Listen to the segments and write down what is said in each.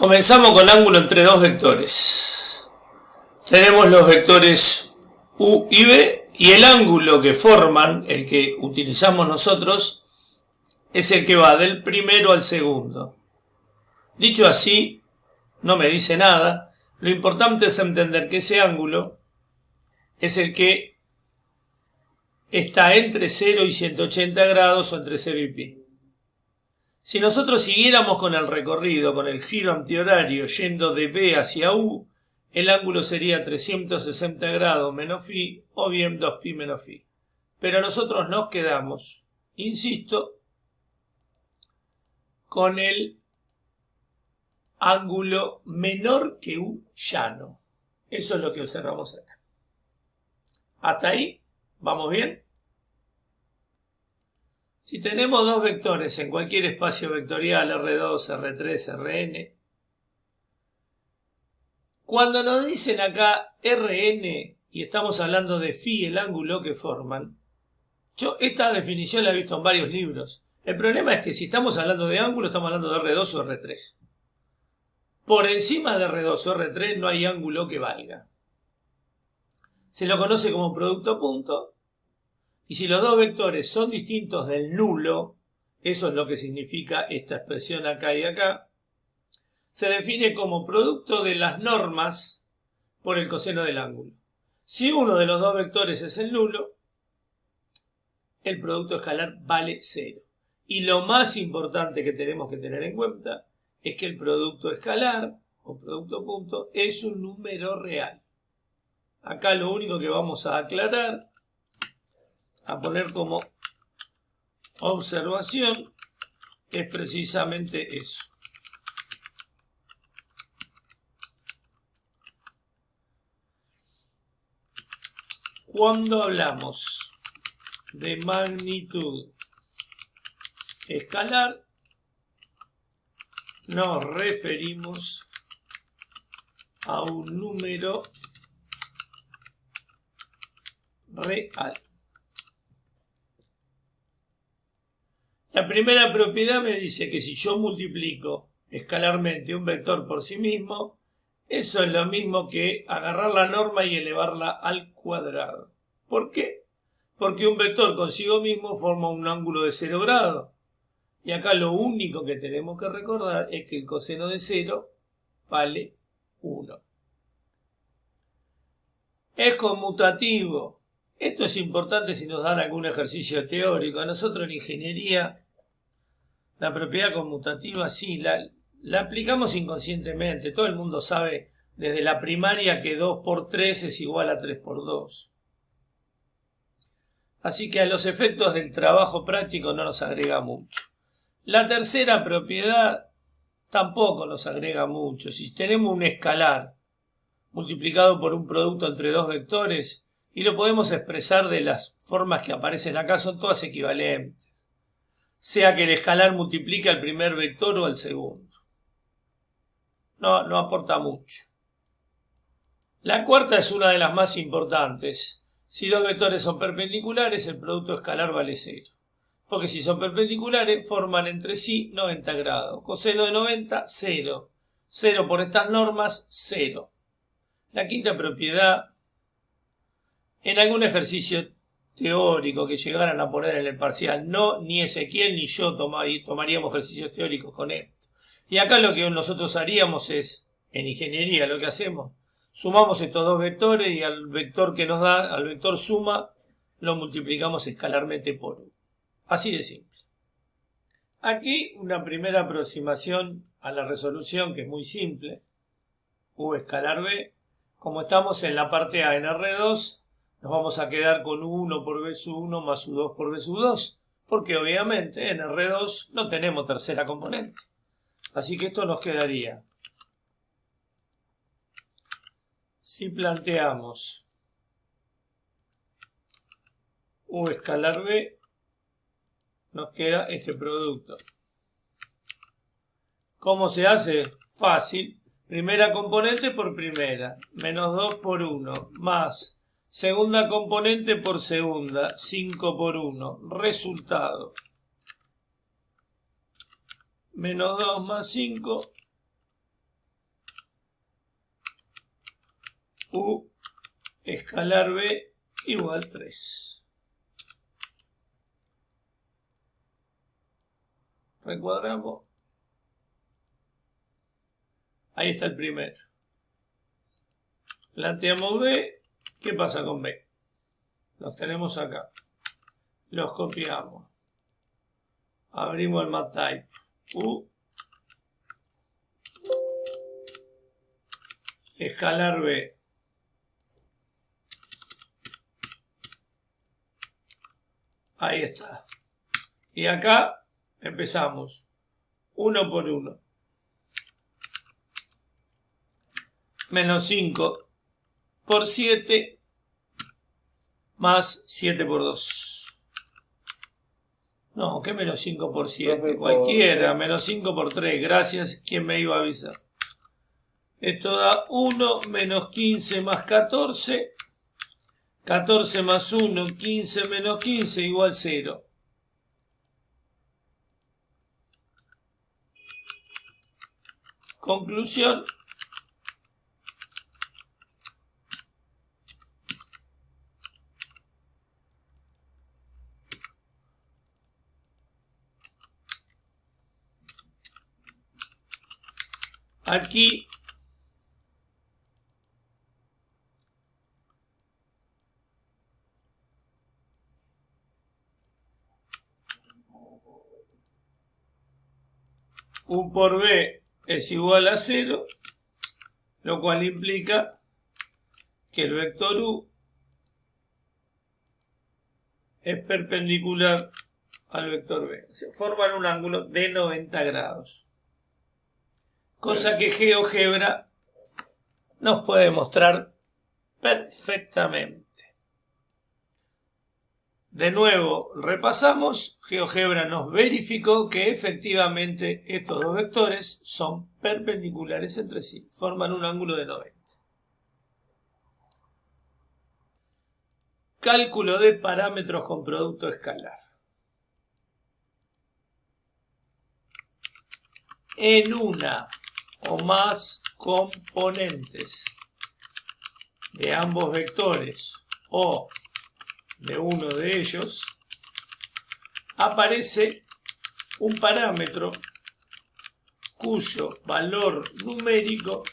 Comenzamos con ángulo entre dos vectores. Tenemos los vectores U y B y el ángulo que forman, el que utilizamos nosotros, es el que va del primero al segundo. Dicho así, no me dice nada. Lo importante es entender que ese ángulo es el que está entre 0 y 180 grados o entre 0 y pi. Si nosotros siguiéramos con el recorrido, con el giro antihorario yendo de B hacia U, el ángulo sería 360 grados menos phi o bien 2pi menos phi. Pero nosotros nos quedamos, insisto, con el ángulo menor que U llano. Eso es lo que observamos acá. ¿Hasta ahí? ¿Vamos bien? Si tenemos dos vectores en cualquier espacio vectorial, R2, R3, Rn, cuando nos dicen acá Rn y estamos hablando de phi, el ángulo que forman, yo esta definición la he visto en varios libros. El problema es que si estamos hablando de ángulo, estamos hablando de R2 o R3. Por encima de R2 o R3 no hay ángulo que valga. Se lo conoce como producto punto. Y si los dos vectores son distintos del nulo, eso es lo que significa esta expresión acá y acá, se define como producto de las normas por el coseno del ángulo. Si uno de los dos vectores es el nulo, el producto escalar vale 0. Y lo más importante que tenemos que tener en cuenta es que el producto escalar, o producto punto, es un número real. Acá lo único que vamos a aclarar, a poner como observación, es precisamente eso. Cuando hablamos de magnitud escalar, nos referimos a un número real. La primera propiedad me dice que si yo multiplico escalarmente un vector por sí mismo, eso es lo mismo que agarrar la norma y elevarla al cuadrado. ¿Por qué? Porque un vector consigo mismo forma un ángulo de 0 grados. Y acá lo único que tenemos que recordar es que el coseno de 0 vale 1. Es conmutativo. Esto es importante si nos dan algún ejercicio teórico. A nosotros en ingeniería, la propiedad conmutativa sí, la aplicamos inconscientemente. Todo el mundo sabe desde la primaria que 2 por 3 es igual a 3 por 2. Así que a los efectos del trabajo práctico no nos agrega mucho. La tercera propiedad tampoco nos agrega mucho. Si tenemos un escalar multiplicado por un producto entre dos vectores y lo podemos expresar de las formas que aparecen acá, son todas equivalentes. Sea que el escalar multiplique al primer vector o al segundo. No aporta mucho. La cuarta es una de las más importantes. Si dos vectores son perpendiculares, el producto escalar vale 0. Porque si son perpendiculares, forman entre sí 90 grados. Coseno de 90, 0. 0 por estas normas, 0. La quinta propiedad, en algún ejercicio teórico que llegaran a poner en el parcial, ni Ezequiel ni yo tomaríamos ejercicios teóricos con esto. Y acá lo que nosotros haríamos es, en ingeniería lo que hacemos, sumamos estos dos vectores y al vector que nos da, al vector suma, lo multiplicamos escalarmente por 1. Así de simple. Aquí una primera aproximación a la resolución que es muy simple. U escalar B. Como estamos en la parte A en R2, nos vamos a quedar con U1 por B sub 1 más U2 por B sub 2. Porque obviamente en R2 no tenemos tercera componente. Así que esto nos quedaría. Si planteamos U escalar B, nos queda este producto. ¿Cómo se hace? Fácil. Primera componente por primera, menos 2 por 1, más segunda componente por segunda, 5 por 1. Resultado. Menos 2 más 5 U escalar B igual 3. Recuadramos. Ahí está el primero. Planteamos B. ¿Qué pasa con B? Los tenemos acá. Los copiamos. Abrimos el MATLAB. U escalar B. Ahí está. Y acá empezamos. 1 por 1. Menos 5 por 7 más 7 por 2. No, ¿qué menos 5 por 7? Cualquiera, menos 5 por 3. Gracias, ¿quién me iba a avisar? Esto da 1 menos 15 más 14. 14 más 1, 15 menos 15 igual 0. Conclusión. Aquí U por B es igual a 0, lo cual implica que el vector U es perpendicular al vector B. Se forman un ángulo de 90 grados. Cosa que GeoGebra nos puede mostrar perfectamente. De nuevo, repasamos. GeoGebra nos verificó que efectivamente estos dos vectores son perpendiculares entre sí. Forman un ángulo de 90. Cálculo de parámetros con producto escalar. En una o más componentes de ambos vectores o de uno de ellos, aparece un parámetro cuyo valor numérico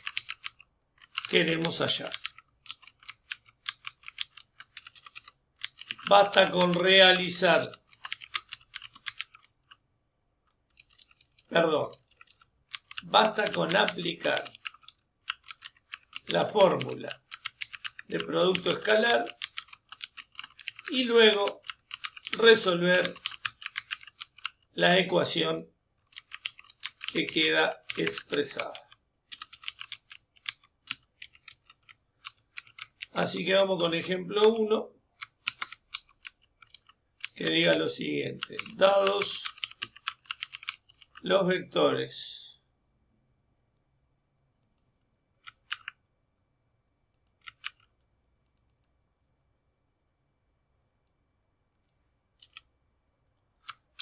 queremos hallar. Basta con basta con aplicar la fórmula de producto escalar y luego resolver la ecuación que queda expresada. Así que vamos con ejemplo 1, que diga lo siguiente. Dados los vectores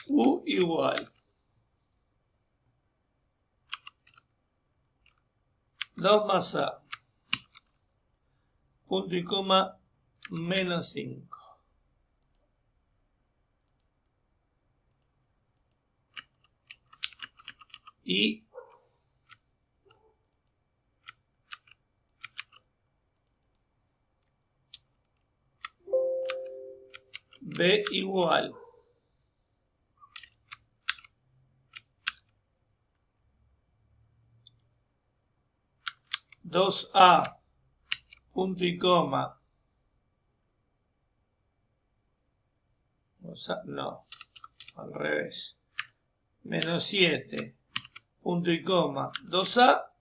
U igual 2 más A, punto y coma, menos 5. Y B igual 2A, punto y coma, no, al revés, menos 7, punto y coma, 2A,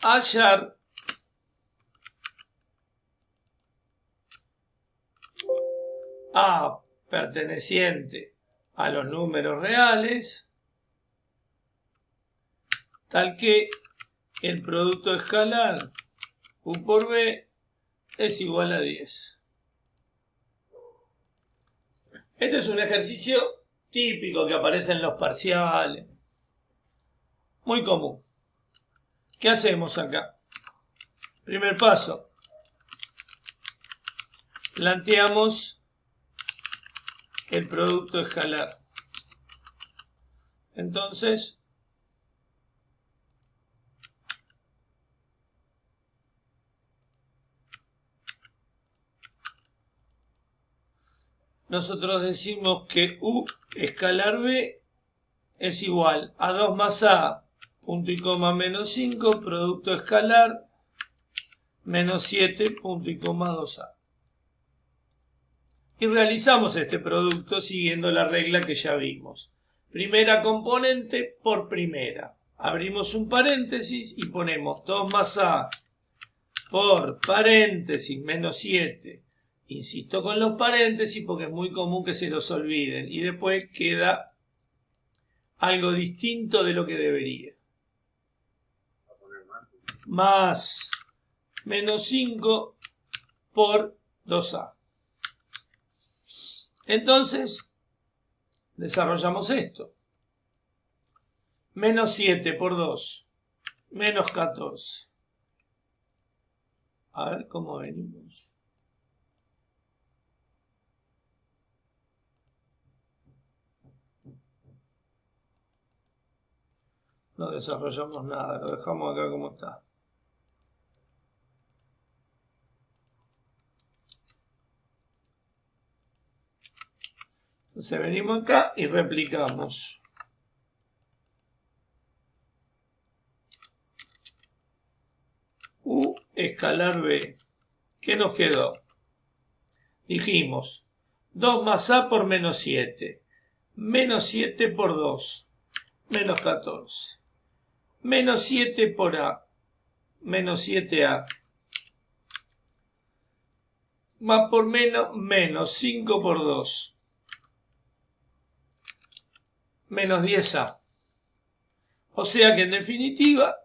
hallar A perteneciente a los números reales, tal que el producto escalar U por B es igual a 10. Este es un ejercicio típico que aparece en los parciales, muy común. ¿Qué hacemos acá? Primer paso. Planteamos el producto escalar. Entonces, nosotros decimos que U escalar B es igual a 2 más A, punto y coma, menos 5, producto escalar, menos 7, punto y coma, 2A. Y realizamos este producto siguiendo la regla que ya vimos. Primera componente por primera. Abrimos un paréntesis y ponemos 2 más A por paréntesis menos 7. Insisto con los paréntesis porque es muy común que se los olviden. Y después queda algo distinto de lo que debería. Más menos 5 por 2A. Entonces, desarrollamos esto. Menos 7 por 2, menos 14. A ver cómo venimos. No desarrollamos nada, lo dejamos acá como está. Entonces venimos acá y replicamos. U escalar B. ¿Qué nos quedó? Dijimos 2 más A por menos 7. Menos 7 por 2. Menos 14. Menos 7 por A. Menos 7A. Más por menos, menos 5 por 2. Menos 10A. O sea que en definitiva,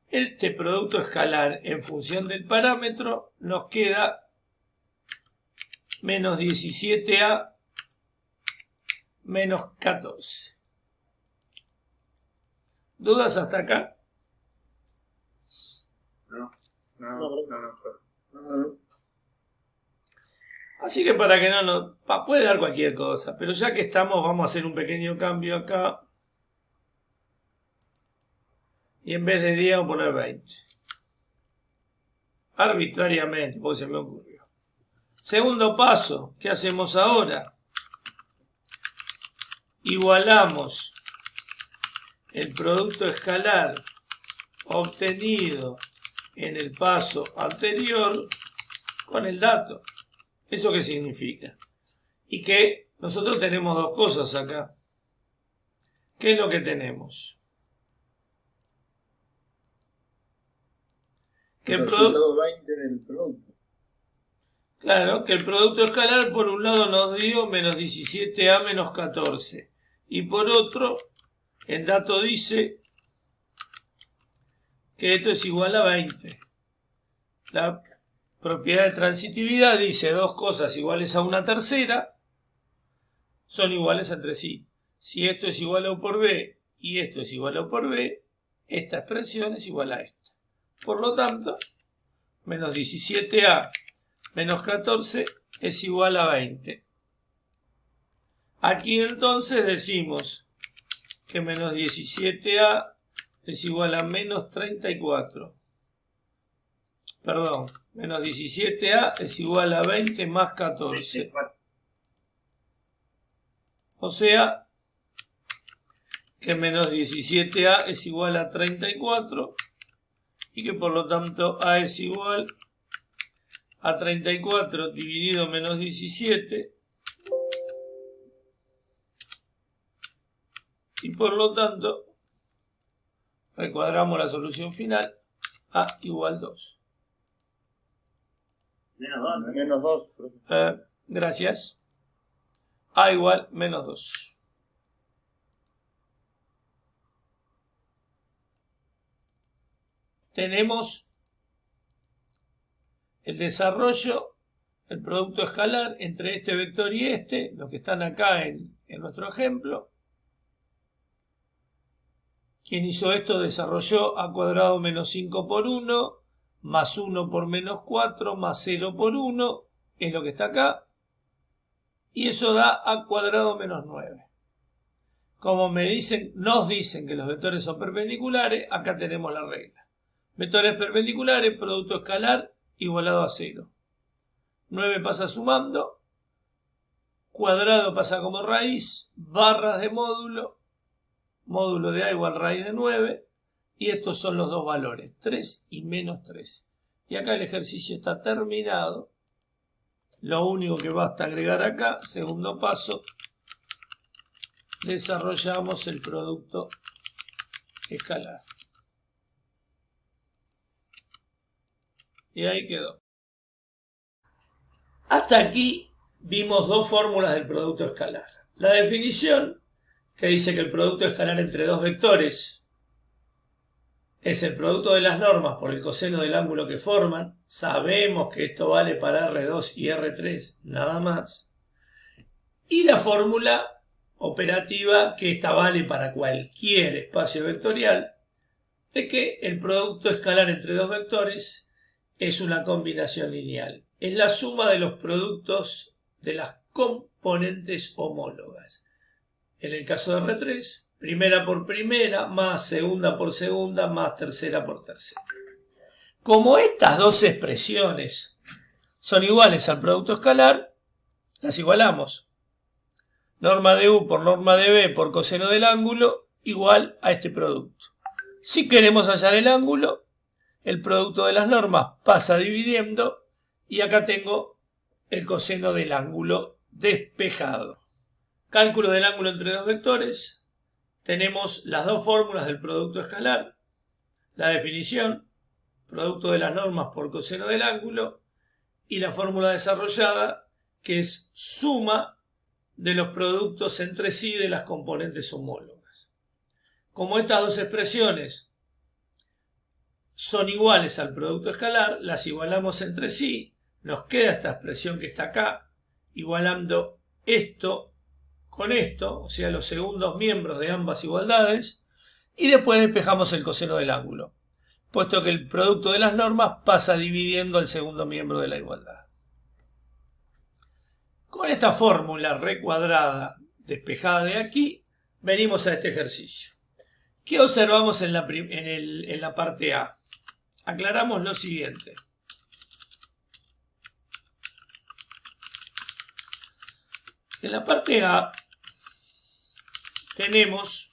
este producto escalar en función del parámetro nos queda menos 17A menos 14. ¿Dudas hasta acá? No. Así que para que no nos... puede dar cualquier cosa, pero ya que estamos vamos a hacer un pequeño cambio acá. Y en vez de 10 vamos a poner 20. Arbitrariamente, porque se me ocurrió. Segundo paso, ¿qué hacemos ahora? Igualamos el producto escalar obtenido en el paso anterior con el dato. ¿Eso qué significa? Y que nosotros tenemos dos cosas acá. ¿Qué es lo que tenemos? Que el producto 20 del producto. Claro, que el producto escalar por un lado nos dio menos 17A menos 14. Y por otro, el dato dice que esto es igual a 20. La propiedad de transitividad dice dos cosas iguales a una tercera son iguales entre sí. Si esto es igual a U por B y esto es igual a U por B, esta expresión es igual a esta. Por lo tanto, menos 17A menos 14 es igual a 20. Aquí entonces decimos que menos 17A es igual a menos 34. Perdón, menos 17A es igual a 20 más 14. O sea, que menos 17A es igual a 34 y que por lo tanto A es igual a 34 dividido menos 17 y por lo tanto recuadramos la solución final, A igual 2. Menos 2. Gracias. A igual menos 2. Tenemos el desarrollo del producto escalar entre este vector y este, los que están acá en nuestro ejemplo. Quien hizo esto desarrolló a cuadrado menos 5 por 1, más 1 por menos 4, más 0 por 1, es lo que está acá, y eso da a cuadrado menos 9. Como nos dicen que los vectores son perpendiculares, acá tenemos la regla. Vectores perpendiculares, producto escalar igualado a 0. 9 pasa sumando, cuadrado pasa como raíz, barras de módulo, módulo de A igual raíz de 9, y estos son los dos valores, 3 y menos 3. Y acá el ejercicio está terminado. Lo único que basta agregar acá, segundo paso, desarrollamos el producto escalar. Y ahí quedó. Hasta aquí vimos dos fórmulas del producto escalar. La definición, que dice que el producto escalar entre dos vectores es el producto de las normas por el coseno del ángulo que forman. Sabemos que esto vale para R2 y R3, nada más. Y la fórmula operativa, que esta vale para cualquier espacio vectorial, de que el producto escalar entre dos vectores es una combinación lineal. Es la suma de los productos de las componentes homólogas. En el caso de R3, primera por primera, más segunda por segunda, más tercera por tercera. Como estas dos expresiones son iguales al producto escalar, las igualamos. Norma de U por norma de B por coseno del ángulo igual a este producto. Si queremos hallar el ángulo, el producto de las normas pasa dividiendo y acá tengo el coseno del ángulo despejado. Cálculo del ángulo entre dos vectores. Tenemos las dos fórmulas del producto escalar. La definición, producto de las normas por coseno del ángulo, y la fórmula desarrollada, que es suma de los productos entre sí de las componentes homólogas. Como estas dos expresiones son iguales al producto escalar, las igualamos entre sí, nos queda esta expresión que está acá, igualando esto con esto, o sea, los segundos miembros de ambas igualdades, y después despejamos el coseno del ángulo, puesto que el producto de las normas pasa dividiendo el segundo miembro de la igualdad. Con esta fórmula recuadrada despejada de aquí, venimos a este ejercicio. ¿Qué observamos en la parte A? Aclaramos lo siguiente. En la parte A tenemos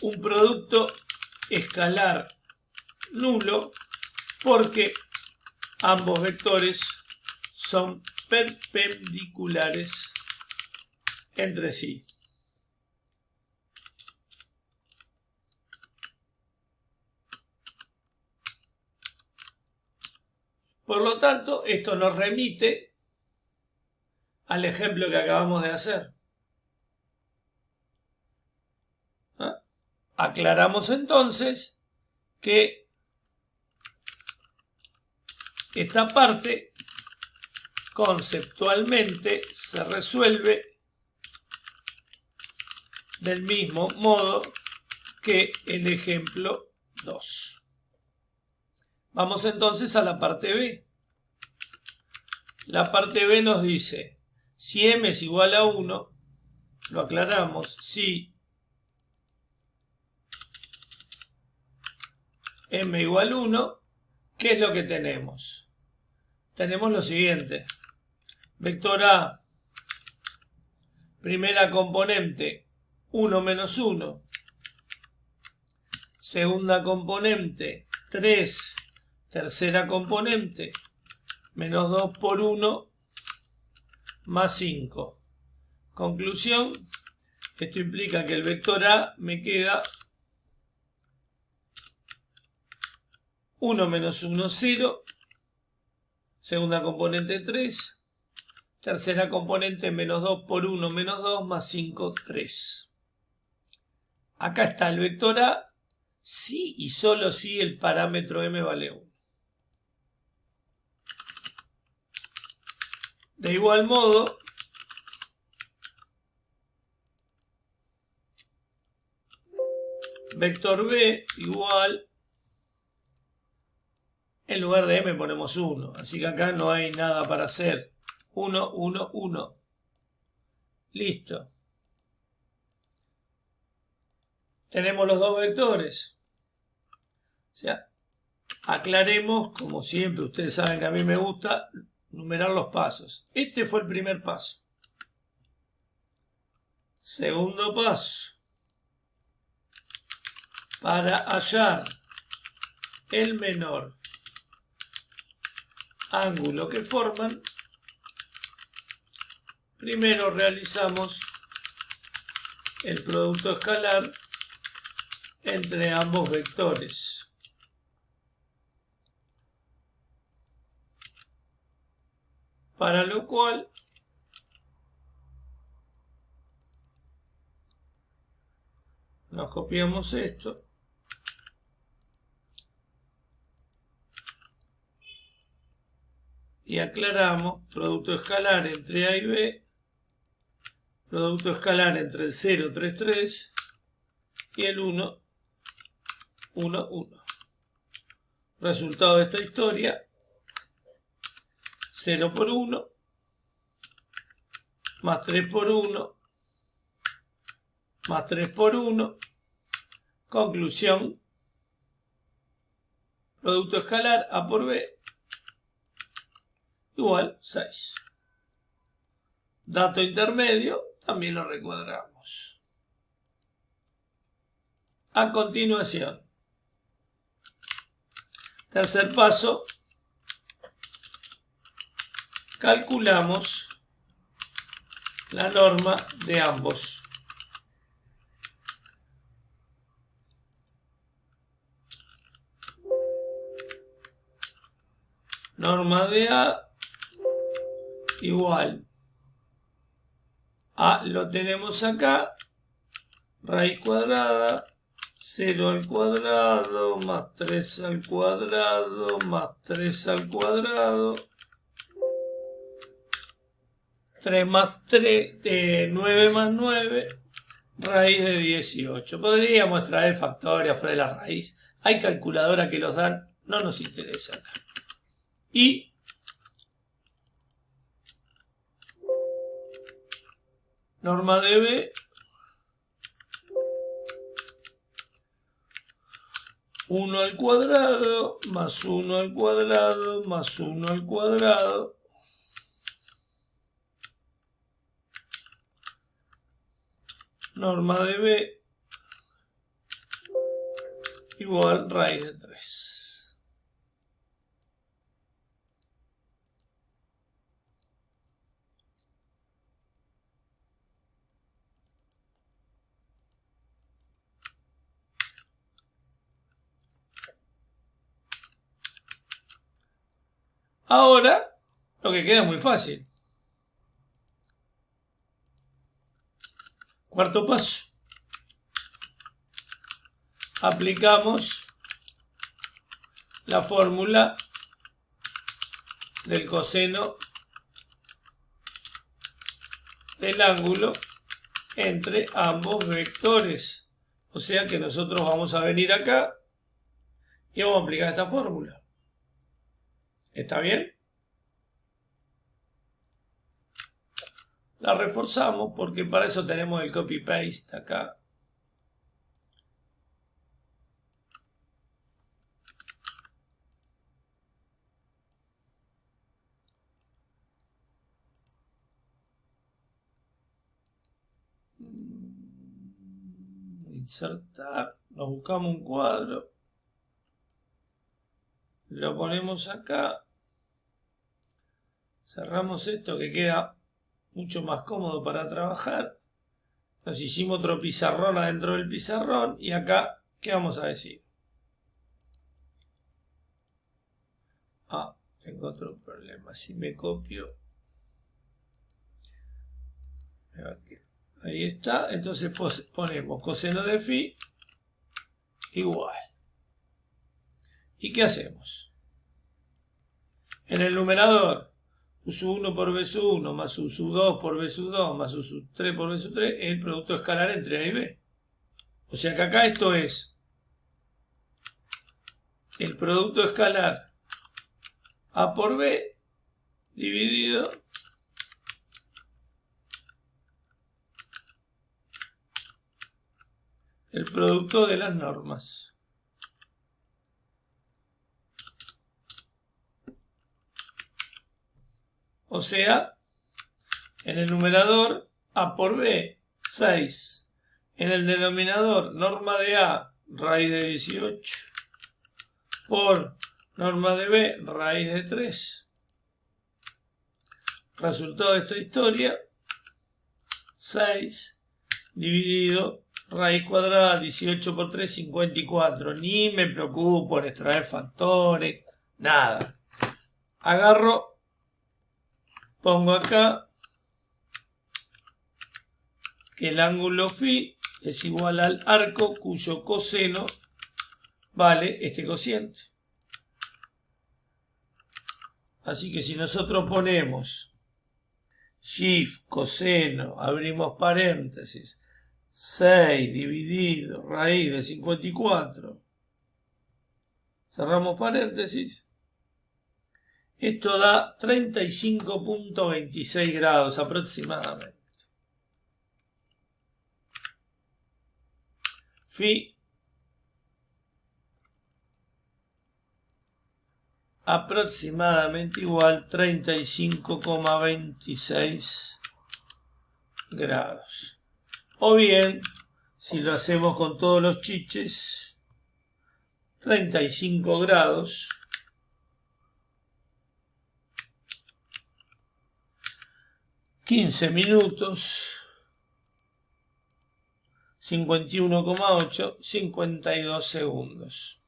un producto escalar nulo porque ambos vectores son perpendiculares entre sí. Por lo tanto, esto nos remite al ejemplo que acabamos de hacer. Aclaramos entonces que esta parte conceptualmente se resuelve del mismo modo que el ejemplo 2. Vamos entonces a la parte B. La parte B nos dice, si m es igual a 1, lo aclaramos, si m igual a 1, ¿qué es lo que tenemos? Tenemos lo siguiente. Vector A, primera componente, 1 menos 1. Segunda componente, 3. Tercera componente, menos 2 por 1, más 5. Conclusión, esto implica que el vector A me queda 1 menos 1, 0. Segunda componente, 3. Tercera componente, menos 2 por 1, menos 2, más 5, 3. Acá está el vector A, si y solo si el parámetro m vale 1. De igual modo, vector B igual, en lugar de M ponemos 1, así que acá no hay nada para hacer. 1, 1, 1. Listo. Tenemos los dos vectores. O sea, aclaremos, como siempre, ustedes saben que a mí me gusta numerar los pasos. Este fue el primer paso. Segundo paso. Para hallar el menor ángulo que forman, primero realizamos el producto escalar entre ambos vectores. Para lo cual nos copiamos esto y aclaramos producto escalar entre A y B, producto escalar entre el 0, 3, 3 y el 1, 1, 1. Resultado de esta historia: 0 por 1, más 3 por 1, más 3 por 1. Conclusión: producto escalar A por B igual 6. Dato intermedio, también lo recuadramos. A continuación, tercer paso, calculamos la norma de ambos. Norma de A igual A lo tenemos acá, raíz cuadrada, 0 al cuadrado, más 3 al cuadrado, más 3 al cuadrado, 3 más 3, 9 más 9, raíz de 18. Podríamos traer factores afuera de la raíz. Hay calculadora que los dan, no nos interesa acá. Y norma de B, 1 al cuadrado, más 1 al cuadrado, más 1 al cuadrado, norma de B igual raíz de 3. Ahora, lo que queda es muy fácil. Cuarto paso. Aplicamos la fórmula del coseno del ángulo entre ambos vectores. O sea que nosotros vamos a venir acá y vamos a aplicar esta fórmula. ¿Está bien? La reforzamos porque para eso tenemos el copy-paste acá. Insertar, nos buscamos un cuadro, lo ponemos acá, cerramos esto que queda mucho más cómodo para trabajar. Nos hicimos otro pizarrón adentro del pizarrón y acá, ¿qué vamos a decir? Ah, tengo otro problema, si me copio. Ahí está, entonces ponemos coseno de phi igual. ¿Y qué hacemos? En el numerador, u sub 1 por b sub 1 más u sub 2 por b sub 2 más u sub 3 por b sub 3 es el producto escalar entre A y B. O sea que acá esto es el producto escalar A por B dividido el producto de las normas. O sea, en el numerador A por B, 6. En el denominador, norma de A, raíz de 18. Por norma de B, raíz de 3. Resultado de esta historia, 6 dividido raíz cuadrada, 18 por 3, 54. Ni me preocupo por extraer factores, nada. Agarro, pongo acá que el ángulo φ es igual al arco cuyo coseno vale este cociente. Así que si nosotros ponemos shift, coseno, abrimos paréntesis, 6 dividido raíz de 54, cerramos paréntesis, esto da 35.26 grados aproximadamente. Phi aproximadamente igual 35,26 grados. O bien, si lo hacemos con todos los chiches, 35 grados (15 minutos) 51,8, 52 segundos.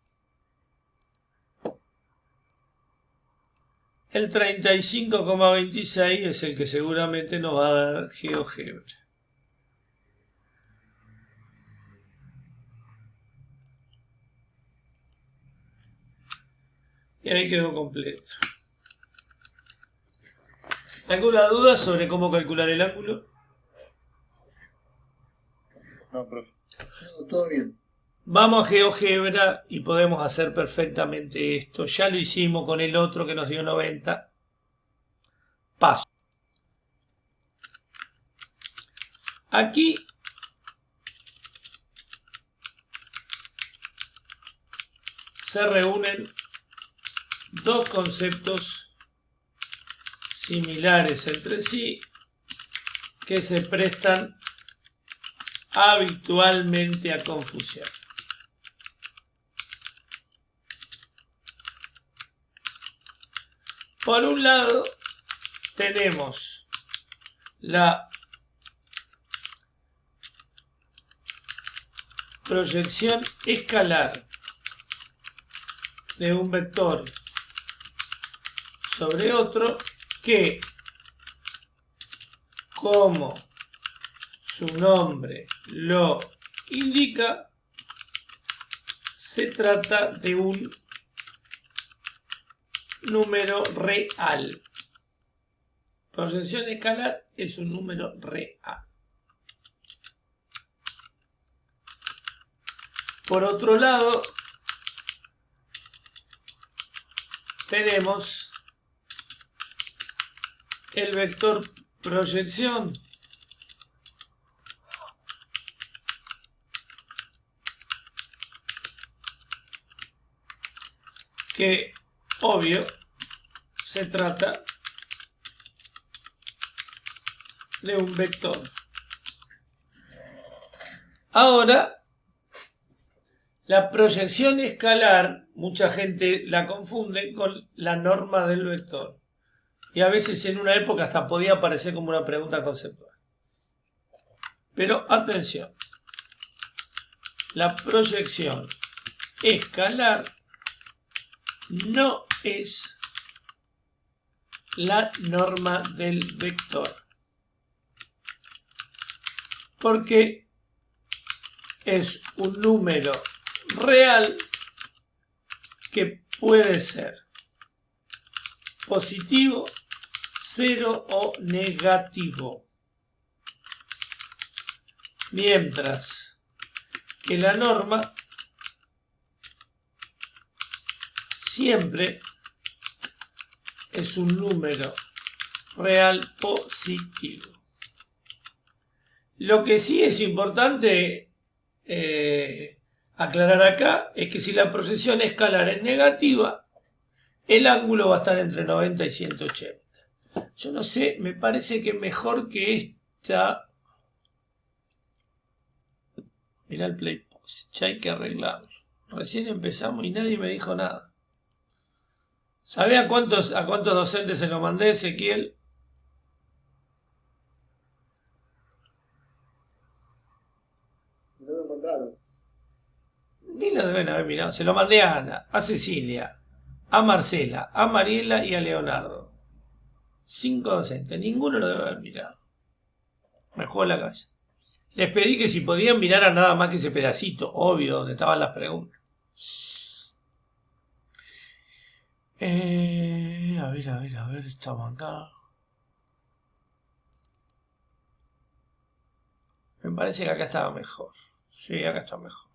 El 35,26 es el que seguramente nos va a dar GeoGebra. Y ahí quedó completo. ¿Alguna duda sobre cómo calcular el ángulo? No, profe. No, todo bien. Vamos a GeoGebra y podemos hacer perfectamente esto. Ya lo hicimos con el otro que nos dio 90. Paso. Aquí se reúnen dos conceptos similares entre sí que se prestan habitualmente a confusión. Por un lado, tenemos la proyección escalar de un vector sobre otro que, como su nombre lo indica, se trata de un número real. Proyección escalar es un número real. Por otro lado, tenemos el vector proyección que, obvio, se trata de un vector. Ahora, la proyección escalar, mucha gente la confunde con la norma del vector. Y a veces en una época hasta podía aparecer como una pregunta conceptual. Pero atención, la proyección escalar no es la norma del vector, porque es un número real que puede ser positivo, cero o negativo, mientras que la norma siempre es un número real positivo. Lo que sí es importante aclarar acá es que si la proyección escalar es negativa, el ángulo va a estar entre 90 y 180. Yo no sé, me parece que mejor que esta. Mirá el play pause, ya hay que arreglarlo. Recién empezamos y nadie me dijo nada. ¿Sabés a cuántos docentes se lo mandé, Ezequiel? No lo encontraron. Ni lo deben haber mirado. Se lo mandé a Ana, a Cecilia, a Marcela, a Mariela y a Leonardo. 5 docentes. Ninguno lo debe haber mirado. Me juego la cabeza. Les pedí que si podían mirar a nada más que ese pedacito, obvio, donde estaban las preguntas. A ver, estamos acá. Me parece que acá estaba mejor. Sí, acá está mejor.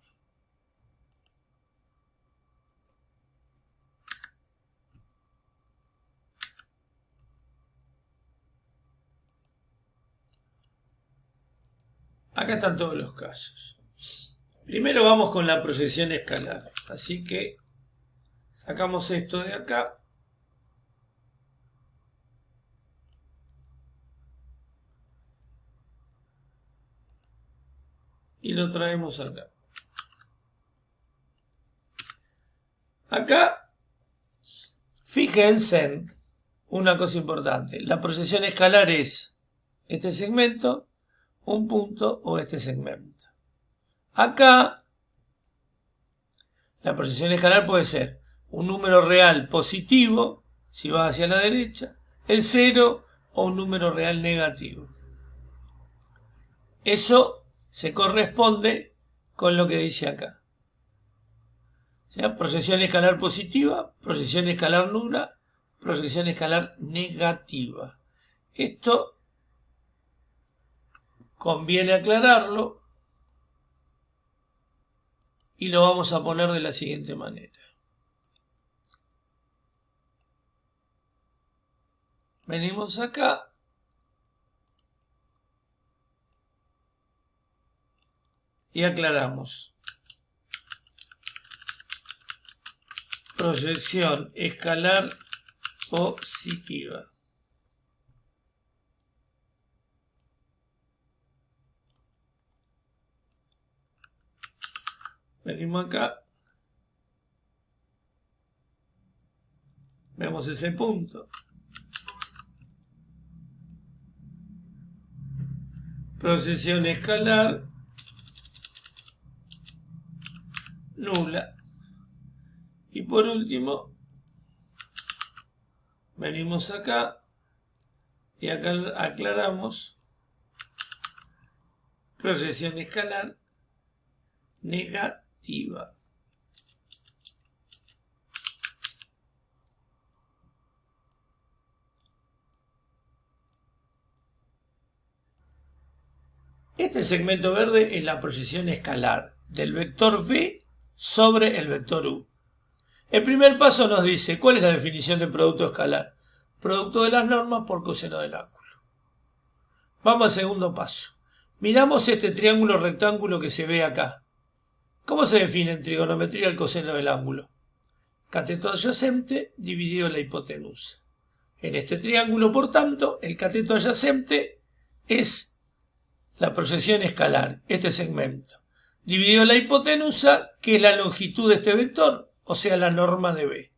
Acá están todos los casos. Primero vamos con la proyección escalar. Así que sacamos esto de acá. Y lo traemos acá. Acá, fíjense una cosa importante. La proyección escalar es este segmento, un punto o este segmento. Acá, la proyección escalar puede ser un número real positivo, si va hacia la derecha, el 0 o un número real negativo. Eso se corresponde con lo que dice acá. O sea, proyección escalar positiva, proyección escalar nula, proyección escalar negativa. Esto conviene aclararlo y lo vamos a poner de la siguiente manera. Venimos acá. Y aclaramos. Proyección escalar positiva. Venimos acá. Vemos ese punto. Proyección escalar nula. Y por último, venimos acá y acá aclaramos proyección escalar negativa. Este segmento verde es la proyección escalar del vector v sobre el vector u. El primer paso nos dice, ¿cuál es la definición de producto escalar? Producto de las normas por coseno del ángulo. Vamos al segundo paso. Miramos este triángulo rectángulo que se ve acá. ¿Cómo se define en trigonometría el coseno del ángulo? Cateto adyacente dividido la hipotenusa. En este triángulo, por tanto, el cateto adyacente es la proyección escalar, este segmento, dividido la hipotenusa, que es la longitud de este vector, o sea, la norma de B.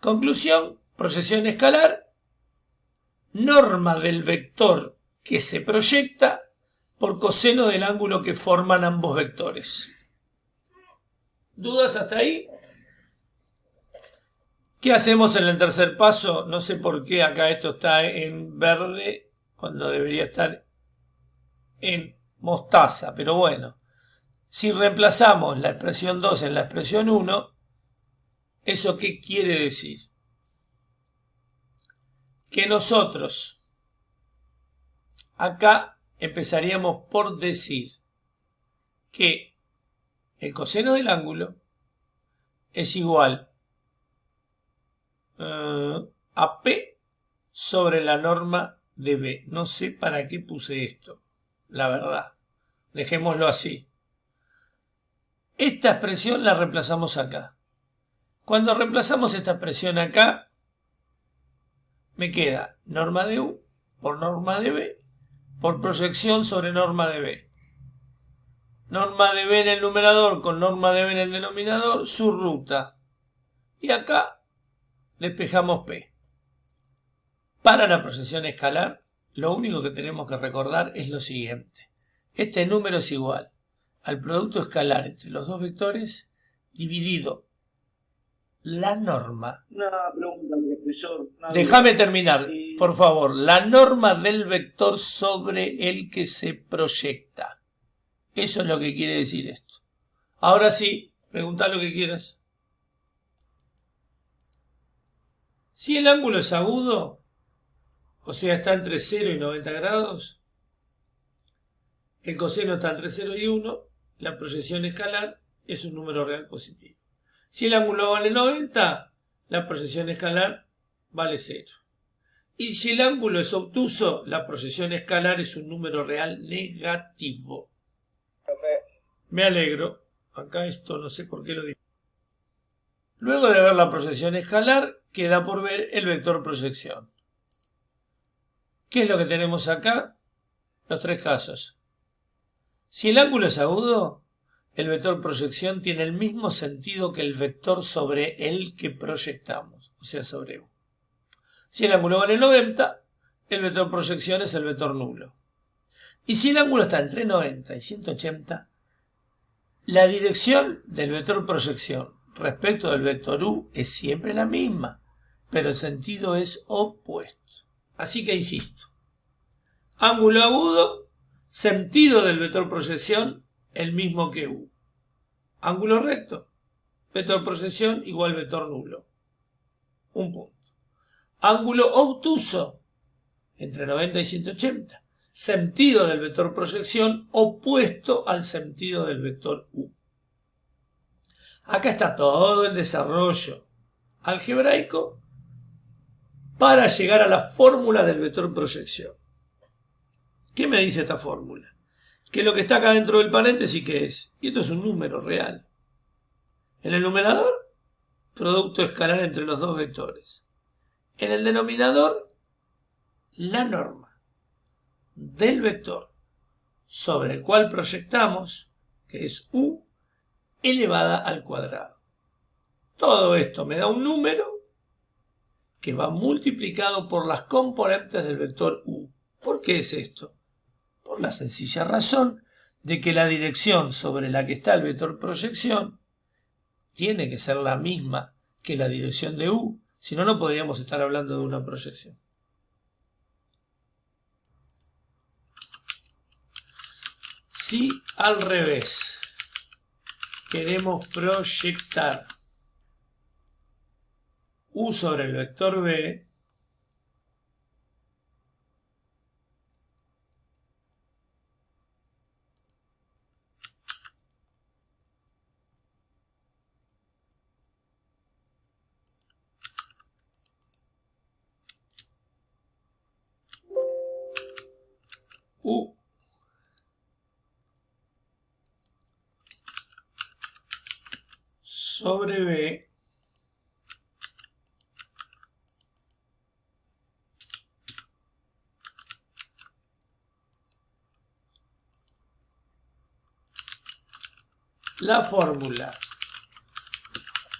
Conclusión, proyección escalar, norma del vector que se proyecta por coseno del ángulo que forman ambos vectores. ¿Dudas hasta ahí? ¿Qué hacemos en el tercer paso? No sé por qué acá esto está en verde cuando debería estar en mostaza, pero bueno. Si reemplazamos la expresión 2 en la expresión 1, ¿eso qué quiere decir? Que nosotros acá empezaríamos por decir que el coseno del ángulo es igual a P sobre la norma de B. No sé para qué puse esto, la verdad. Dejémoslo así. Esta expresión la reemplazamos acá. Cuando reemplazamos esta expresión acá, me queda norma de U por norma de B por proyección sobre norma de B. Norma de B en el numerador con norma de B en el denominador, su ruta. Y acá despejamos P. Para la proyección escalar, lo único que tenemos que recordar es lo siguiente. Este número es igual al producto escalar entre los dos vectores dividido la norma. Una pregunta, profesor. Déjame terminar, por favor. La norma del vector sobre el que se proyecta. Eso es lo que quiere decir esto. Ahora sí, pregunta lo que quieras. Si el ángulo es agudo, o sea, está entre 0 y 90 grados, el coseno está entre 0 y 1, la proyección escalar es un número real positivo. Si el ángulo vale 90, la proyección escalar vale 0. Y si el ángulo es obtuso, la proyección escalar es un número real negativo. Me alegro. Acá esto no sé por qué lo digo. Luego de ver la proyección escalar, queda por ver el vector proyección. ¿Qué es lo que tenemos acá? Los tres casos. Si el ángulo es agudo, el vector proyección tiene el mismo sentido que el vector sobre el que proyectamos, o sea, sobre U. Si el ángulo vale 90, el vector proyección es el vector nulo. Y si el ángulo está entre 90 y 180, la dirección del vector proyección respecto del vector U es siempre la misma, pero el sentido es opuesto. Así que insisto, ángulo agudo, sentido del vector proyección, el mismo que U. Ángulo recto, vector proyección igual vector nulo. Un punto. Ángulo obtuso, entre 90 y 180. Sentido del vector proyección opuesto al sentido del vector U. Acá está todo el desarrollo algebraico para llegar a la fórmula del vector proyección. ¿Qué me dice esta fórmula? Que lo que está acá dentro del paréntesis, ¿qué es? Y esto es un número real. En el numerador, producto escalar entre los dos vectores. En el denominador, la norma del vector sobre el cual proyectamos, que es U, elevada al cuadrado. Todo esto me da un número que va multiplicado por las componentes del vector U. ¿Por qué es esto? Por la sencilla razón de que la dirección sobre la que está el vector proyección tiene que ser la misma que la dirección de U, si no, no podríamos estar hablando de una proyección. Si al revés queremos proyectar U sobre el vector B, U sobre B la fórmula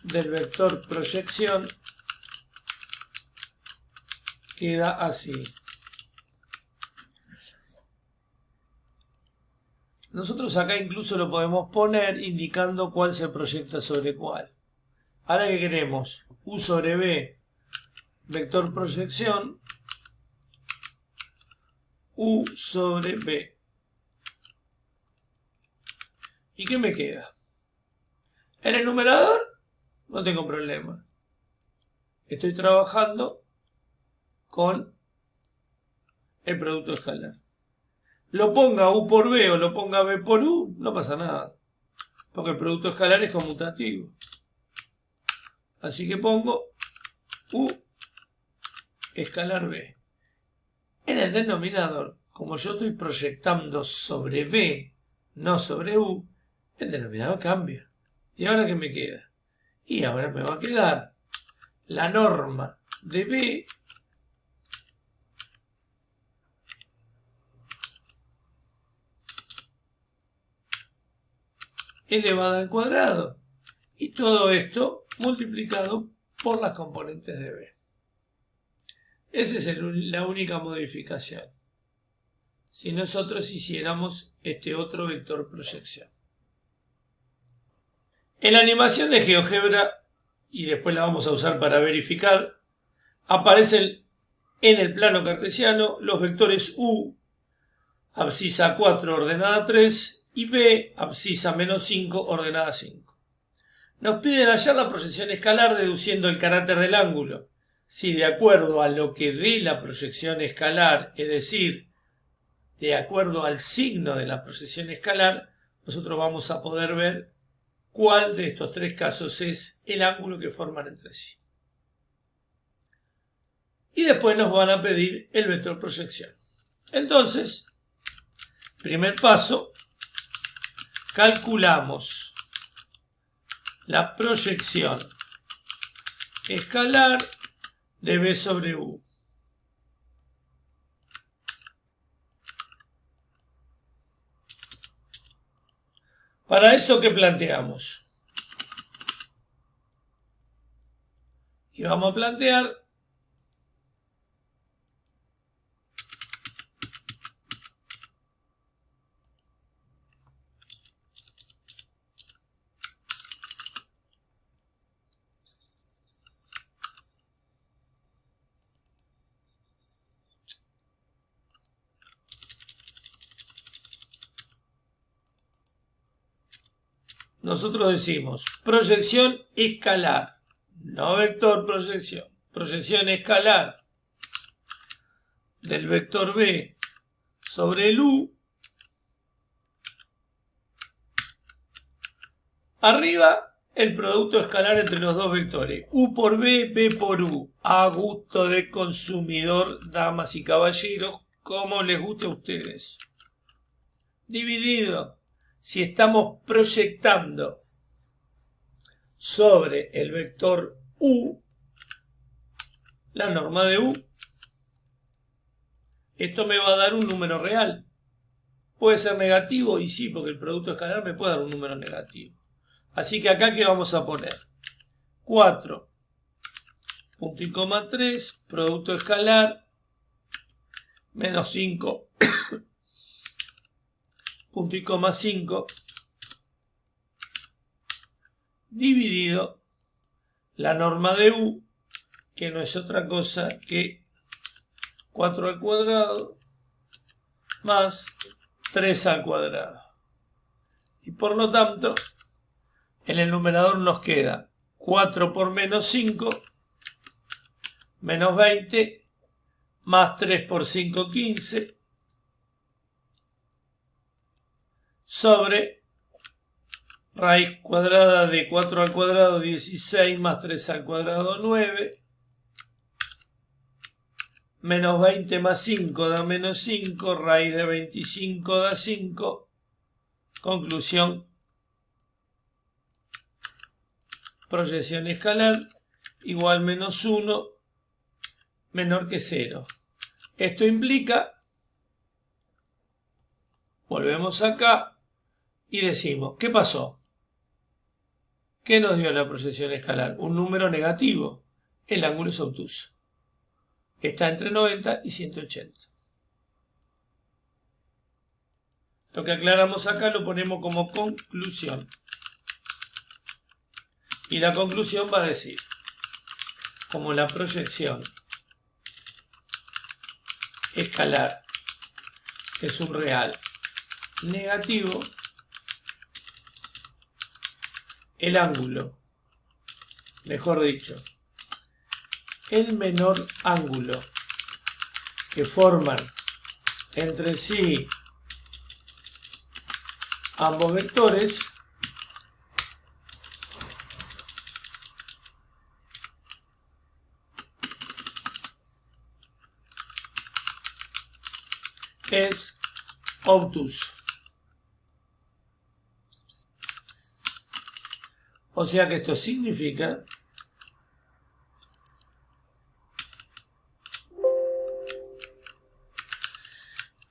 del vector proyección queda así. Nosotros acá incluso lo podemos poner indicando cuál se proyecta sobre cuál. Ahora que queremos U sobre B, vector proyección, U sobre B. ¿Y qué me queda? En el numerador no tengo problema. Estoy trabajando con el producto escalar. Lo ponga U por B o lo ponga B por U, no pasa nada. porque el producto escalar es conmutativo. Así que pongo U escalar B. En el denominador, como yo estoy proyectando sobre B, no sobre U, el denominador cambia. ¿Y ahora qué me queda? Y ahora me va a quedar la norma de B elevada al cuadrado. Y todo esto multiplicado por las componentes de B. Esa es la única modificación. Si nosotros hiciéramos este otro vector proyección. En la animación de GeoGebra, y después la vamos a usar para verificar, aparecen en el plano cartesiano los vectores U, abscisa 4 ordenada 3 y B, abscisa menos 5 ordenada 5. Nos piden hallar la proyección escalar deduciendo el carácter del ángulo. Si de acuerdo a lo que dé la proyección escalar, es decir, de acuerdo al signo de la proyección escalar, nosotros vamos a poder ver cuál de estos tres casos es el ángulo que forman entre sí. Y después nos van a pedir el vector proyección. Entonces, primer paso, calculamos la proyección escalar de B sobre U. Para eso, ¿qué planteamos? Y vamos a plantear nosotros decimos proyección escalar, no vector proyección, proyección escalar del vector B sobre el U. Arriba el producto escalar entre los dos vectores, U por B, B por U, a gusto de consumidor, damas y caballeros, como les guste a ustedes. Dividido. Si estamos proyectando sobre el vector U, la norma de U, esto me va a dar un número real. Puede ser negativo, y sí, porque el producto escalar me puede dar un número negativo. Así que acá, ¿qué vamos a poner? 4, punto y coma 3, producto escalar, menos 5, punto y coma 5, dividido la norma de U, que no es otra cosa que 4 al cuadrado más 3 al cuadrado. Y por lo tanto, en el numerador nos queda 4 por menos 5, menos 20, más 3 por 5, 15, sobre raíz cuadrada de 4 al cuadrado 16 más 3 al cuadrado 9, menos 20 más 5 da menos 5, raíz de 25 da 5, conclusión, proyección escalar igual menos 1 menor que 0. Esto implica, volvemos acá y decimos, ¿qué pasó? ¿Qué nos dio la proyección escalar? Un número negativo. El ángulo es obtuso. Está entre 90 y 180. Lo que aclaramos acá lo ponemos como conclusión. Y la conclusión va a decir, como la proyección escalar es un real negativo, el ángulo, mejor dicho, el menor ángulo que forman entre sí ambos vectores es obtuso. O sea que esto significa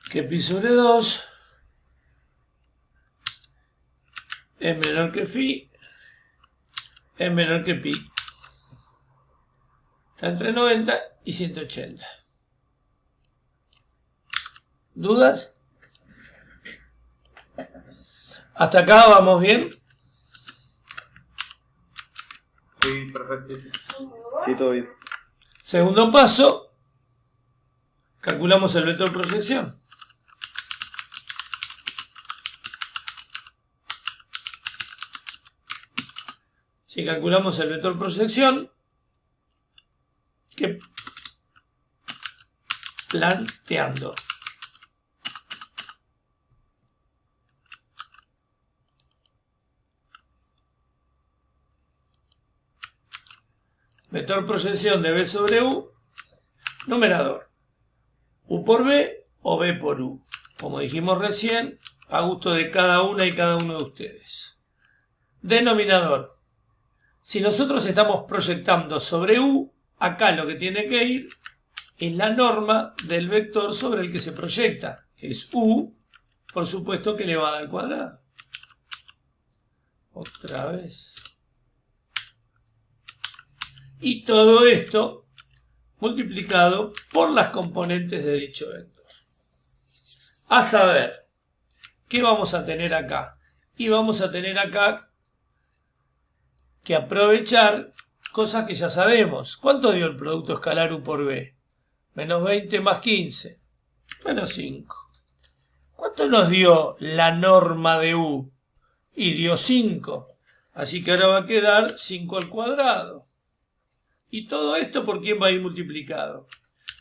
que pi sobre 2 es menor que phi, es menor que pi. Está entre 90 y 180. ¿Dudas? ¿Hasta acá vamos bien? Sí, perfecto. Sí, todo bien. Segundo paso, calculamos el vector proyección. Si calculamos el vector proyección, que planteando. Vector proyección de B sobre U, numerador, U por B o B por U, como dijimos recién, a gusto de cada una y cada uno de ustedes. Denominador, si nosotros estamos proyectando sobre U, acá lo que tiene que ir es la norma del vector sobre el que se proyecta, que es U, por supuesto que elevada al cuadrado. Otra vez. Y todo esto multiplicado por las componentes de dicho vector. A saber, ¿qué vamos a tener acá? Y vamos a tener acá que aprovechar cosas que ya sabemos. ¿Cuánto dio el producto escalar U por B? Menos 20 más 15. Menos 5. ¿Cuánto nos dio la norma de U? Y dio 5. Así que ahora va a quedar 5 al cuadrado. ¿Y todo esto por quién va a ir multiplicado?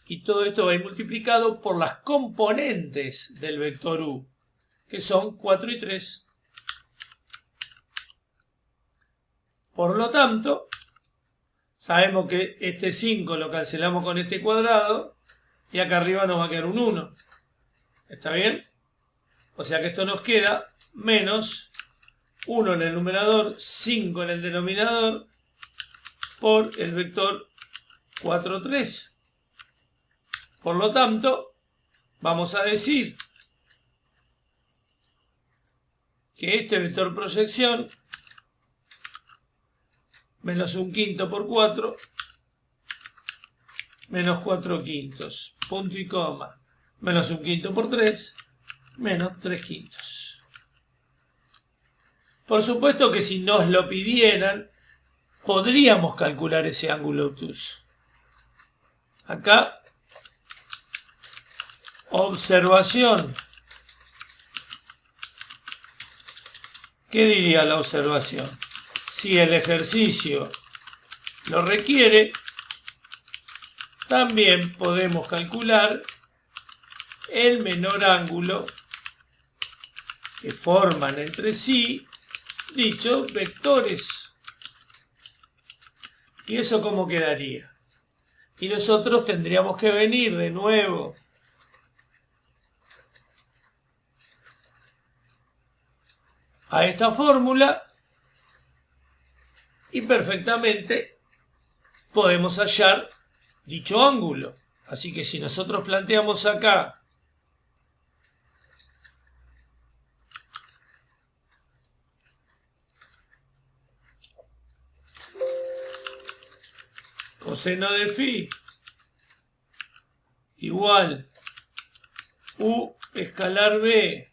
Y todo esto va a ir multiplicado por las componentes del vector U, que son 4 y 3. Por lo tanto, sabemos que este 5 lo cancelamos con este cuadrado y acá arriba nos va a quedar un 1. ¿Está bien? O sea que esto nos queda menos 1 en el numerador, 5 en el denominador, por el vector 4, 3. Por lo tanto, vamos a decir que este vector proyección, menos 1/5 por 4, menos 4/5, punto y coma, menos 1/5 por 3, menos 3/5. Por supuesto que si nos lo pidieran, podríamos calcular ese ángulo obtuso. Acá, observación. ¿Qué diría la observación? Si el ejercicio lo requiere, también podemos calcular el menor ángulo que forman entre sí dichos vectores. ¿Y eso cómo quedaría? Y nosotros tendríamos que venir de nuevo a esta fórmula y perfectamente podemos hallar dicho ángulo. Así que si nosotros planteamos acá coseno de phi igual U escalar B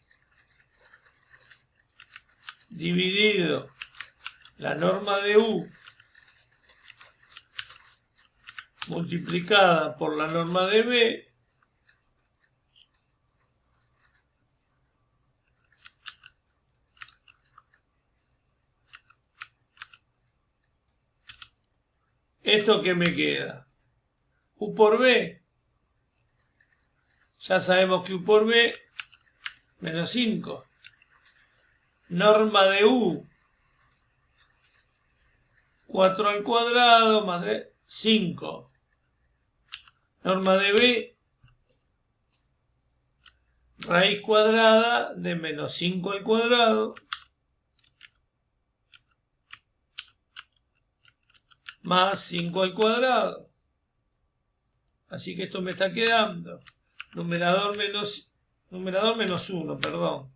dividido la norma de U multiplicada por la norma de B ¿esto qué me queda? U por B. Ya sabemos que U por B menos 5. Norma de U 4 al cuadrado más 5. Norma de B raíz cuadrada de menos 5 al cuadrado más 5 al cuadrado. Así que esto me está quedando numerador menos 1, perdón.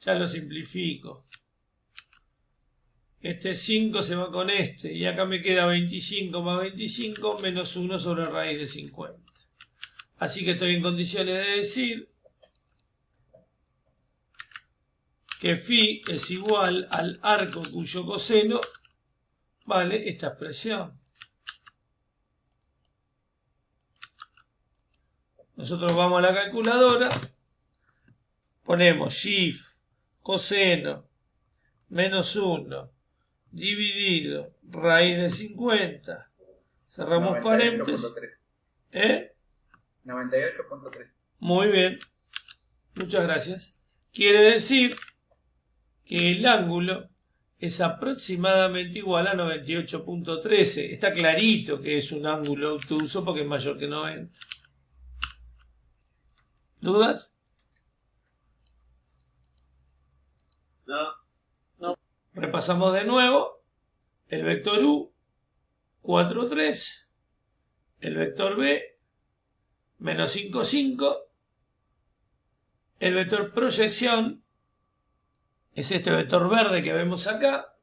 Ya lo simplifico. Este 5 se va con este. Y acá me queda 25 más 25 menos 1 sobre raíz de 50. Así que estoy en condiciones de decir que phi es igual al arco cuyo coseno vale esta expresión. Nosotros vamos a la calculadora, ponemos shift coseno menos 1 dividido raíz de 50, cerramos paréntesis. 98.3. Muy bien, muchas gracias. Quiere decir que el ángulo es aproximadamente igual a 98.13. Está clarito que es un ángulo obtuso porque es mayor que 90. ¿Dudas? No. Repasamos de nuevo. El vector U, 4, 3. El vector B, menos 5, 5. El vector proyección es este vector verde que vemos acá.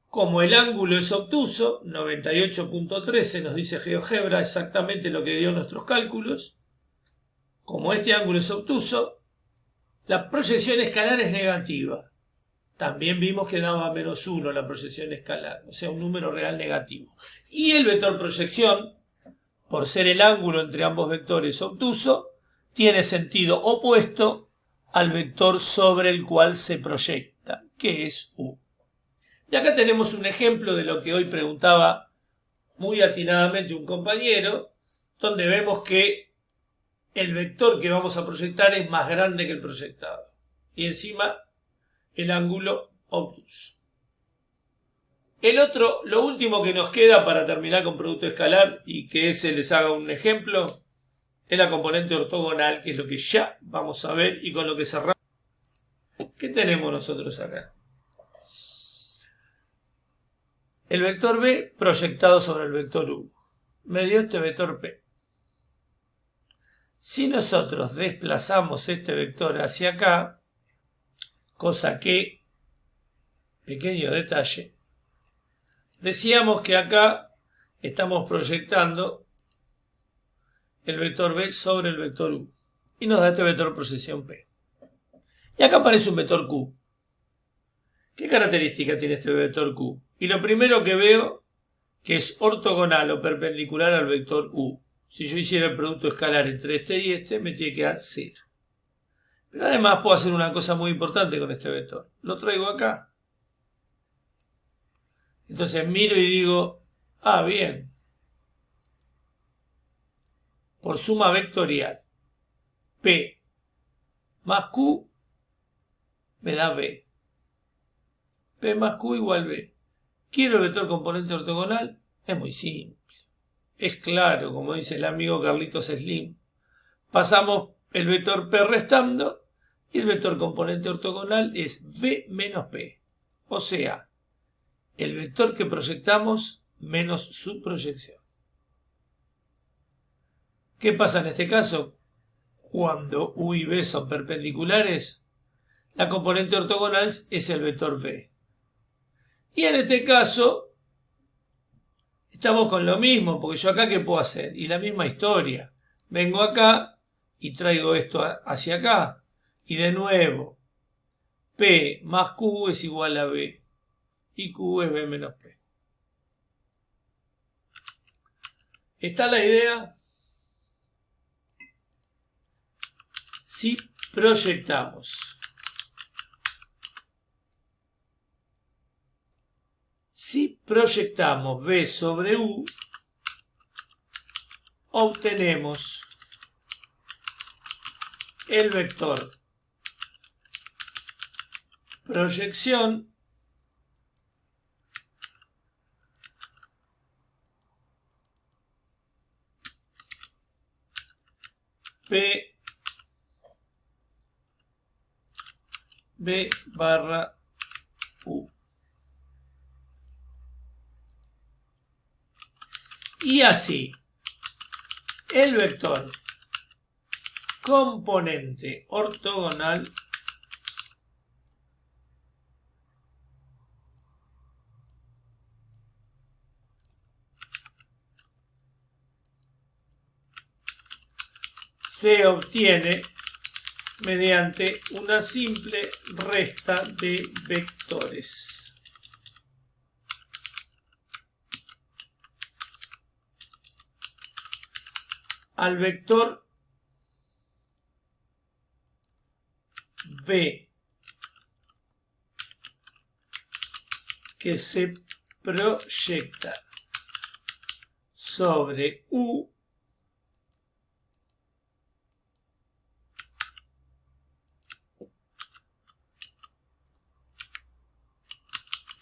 Como el ángulo es obtuso, 98.13 nos dice GeoGebra exactamente lo que dio nuestros cálculos. Como este ángulo es obtuso, la proyección escalar es negativa. También vimos que daba menos 1 la proyección escalar, o sea, un número real negativo. Y el vector proyección, por ser el ángulo entre ambos vectores obtuso, tiene sentido opuesto al vector sobre el cual se proyecta, que es U. Y acá tenemos un ejemplo de lo que hoy preguntaba muy atinadamente un compañero, donde vemos que el vector que vamos a proyectar es más grande que el proyectado. Y encima el ángulo obtuso. Lo último que nos queda para terminar con producto escalar y que se les haga un ejemplo, es la componente ortogonal, que es lo que ya vamos a ver y con lo que cerramos. ¿Qué tenemos nosotros acá? El vector B proyectado sobre el vector U. Me dio este vector P. Si nosotros desplazamos este vector hacia acá, cosa que, pequeño detalle, decíamos que acá estamos proyectando el vector B sobre el vector U. Y nos da este vector proyección P. Y acá aparece un vector Q. ¿Qué característica tiene este vector Q? Y lo primero que veo que es ortogonal o perpendicular al vector U. Si yo hiciera el producto escalar entre este y este, me tiene que dar 0. Pero además puedo hacer una cosa muy importante con este vector. Lo traigo acá. Entonces miro y digo, bien. Por suma vectorial, P más Q me da B. P más Q igual B. ¿Quiero el vector componente ortogonal? Es muy simple. Es claro, como dice el amigo Carlitos Slim. Pasamos el vector P restando y el vector componente ortogonal es V menos P. O sea, el vector que proyectamos menos su proyección. ¿Qué pasa en este caso? Cuando U y B son perpendiculares, la componente ortogonal es el vector V. Y en este caso, estamos con lo mismo, porque yo acá ¿qué puedo hacer? Y la misma historia. Vengo acá y traigo esto hacia acá. Y de nuevo, P más Q es igual a B. Y Q es B menos P. ¿Está la idea? Si proyectamos B sobre U, obtenemos el vector proyección P B barra U. Y así, el vector componente ortogonal se obtiene mediante una simple resta de vectores. Al vector V que se proyecta sobre U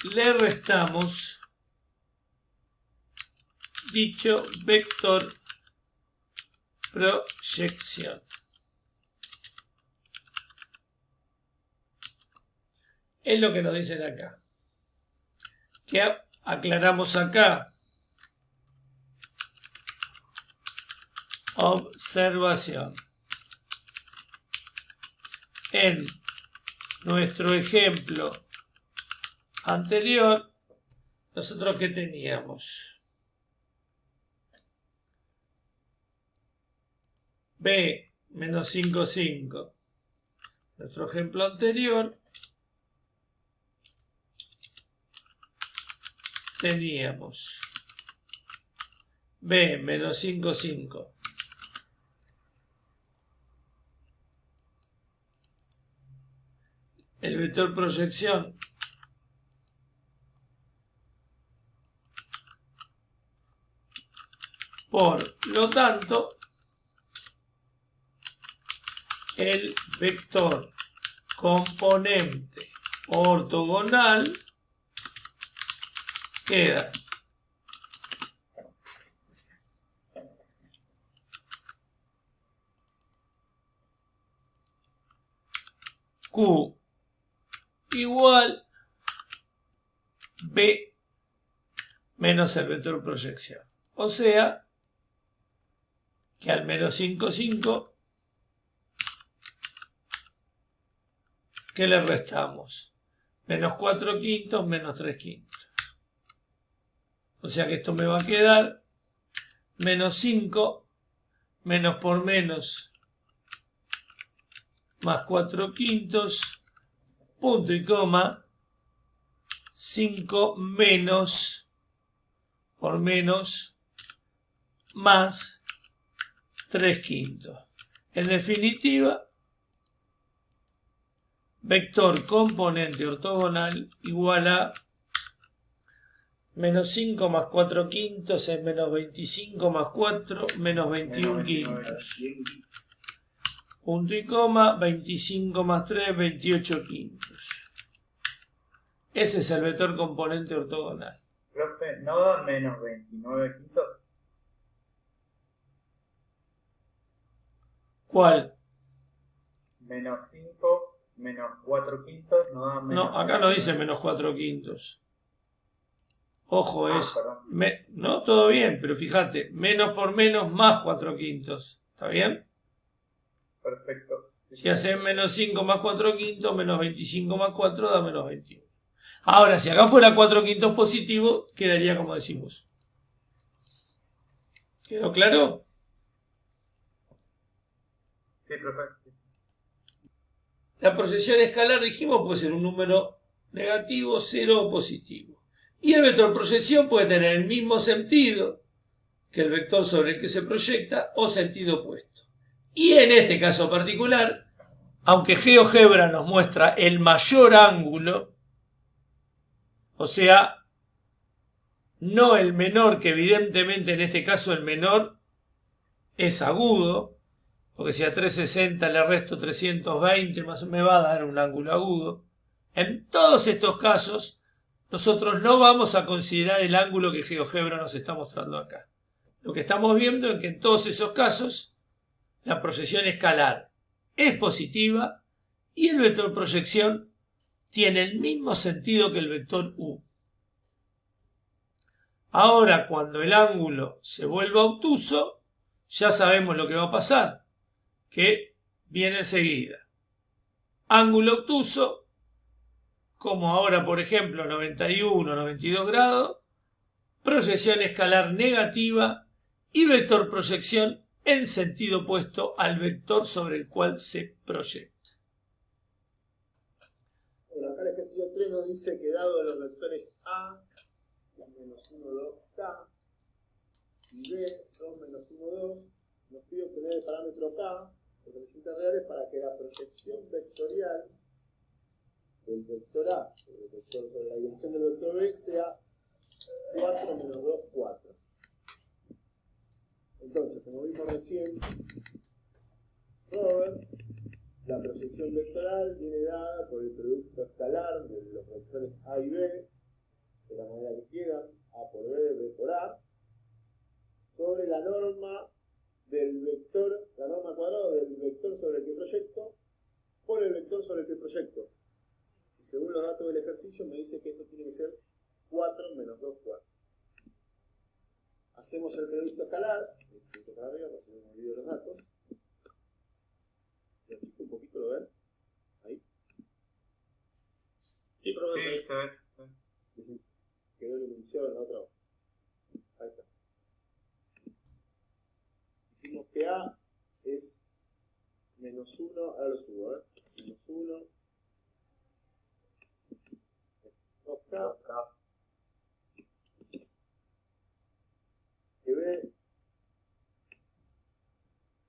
le restamos dicho vector proyección. Es lo que nos dicen acá. ¿Qué aclaramos acá? Observación. En nuestro ejemplo anterior, nosotros ¿qué teníamos? B menos 5, 5. Nuestro ejemplo anterior teníamos B menos 5, 5. El vector proyección por lo tanto el vector componente ortogonal queda Q igual B menos el vector proyección. O sea que al menos 5, 5, ¿qué le restamos? Menos 4 quintos menos 3 quintos. O sea que esto me va a quedar menos 5, menos por menos, más 4 quintos, punto y coma, 5 menos por menos, más 3 quintos. En definitiva, vector componente ortogonal igual a menos 5 más 4 quintos es menos 25 más 4, menos 21 quintos. Punto y coma, 25 más 3, 28 quintos. Ese es el vector componente ortogonal. Profe, ¿no da menos 29 quintos? ¿Cuál? Menos 5, menos 4 quintos, no da menos... No, acá no dice menos 4 quintos. Ojo, es... no, todo bien, pero fíjate, menos por menos más 4 quintos. ¿Está bien? Perfecto. Si haces menos 5 más 4 quintos, menos 25 más 4 da menos 21. Ahora, si acá fuera 4 quintos positivo, quedaría como decimos. ¿Quedó claro? Sí, perfecto. La proyección escalar, dijimos, puede ser un número negativo, cero o positivo. Y el vector proyección puede tener el mismo sentido que el vector sobre el que se proyecta o sentido opuesto. Y en este caso particular, aunque GeoGebra nos muestra el mayor ángulo, o sea, no el menor, que evidentemente en este caso el menor es agudo, porque si a 360 le resto 320 más me va a dar un ángulo agudo. En todos estos casos, nosotros no vamos a considerar el ángulo que GeoGebra nos está mostrando acá. Lo que estamos viendo es que en todos esos casos, la proyección escalar es positiva y el vector proyección tiene el mismo sentido que el vector U. Ahora, cuando el ángulo se vuelva obtuso, ya sabemos lo que va a pasar, que viene enseguida. Ángulo obtuso, como ahora por ejemplo 91, 92 grados, proyección escalar negativa y vector proyección en sentido opuesto al vector sobre el cual se proyecta. Bueno, acá el ejercicio 3 nos dice que dado los vectores A, menos 1, 2K, y B, 2, menos 1, 2, nos pide obtener el parámetro K, de crecientes reales, para que la proyección vectorial del vector A sobre la dirección del vector B sea 4 menos 2, 4. Entonces, como vimos recién, Robert, la proyección vectoral viene dada por el producto escalar de los vectores A y B, de la manera que quedan, A por B, B por A, sobre la norma del vector, la norma al cuadrado del vector sobre el que proyecto, por el vector sobre el que proyecto. Y según los datos del ejercicio me dice que esto tiene que ser 4 menos 2, 4. Hacemos el producto escalar, para arriba, para que no me olvide los datos. Lo chico un poquito, ¿lo ven? Ahí. Sí, profesor. Sí. Quedó iluminación en la otra. Ahí está. Dijimos que A es menos 1, ahora lo subo, menos 1, 2K, que B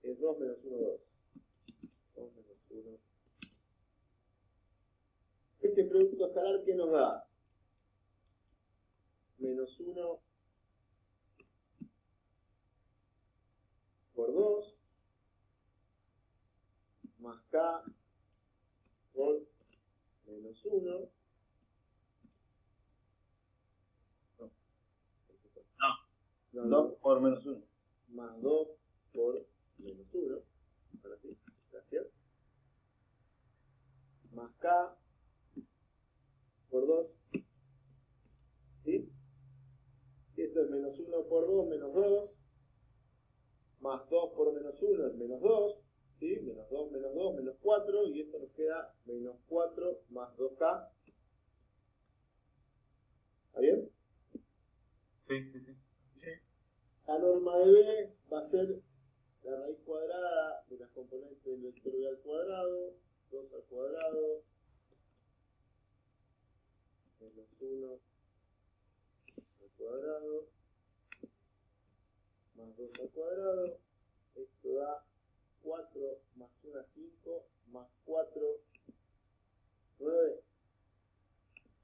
es 2 menos 1, 2. 2 menos 1. Este producto escalar, ¿qué nos da? Menos 1 por 2 más K por menos 1. No, 2 por menos 1. Más 2 por menos 1. Ahora sí, gracias. Más K por 2. ¿Sí? Y esto es menos 1 por 2, menos 2. Más 2 por menos 1 es menos 2. ¿Sí? Menos 2, menos 4. Y esto nos queda menos 4 más 2K. ¿Está bien? Sí. La norma de B va a ser la raíz cuadrada de las componentes del vector B al cuadrado, 2 al cuadrado, menos 1 al cuadrado, más 2 al cuadrado. Esto da 4 más 1, 5, más 4, 9.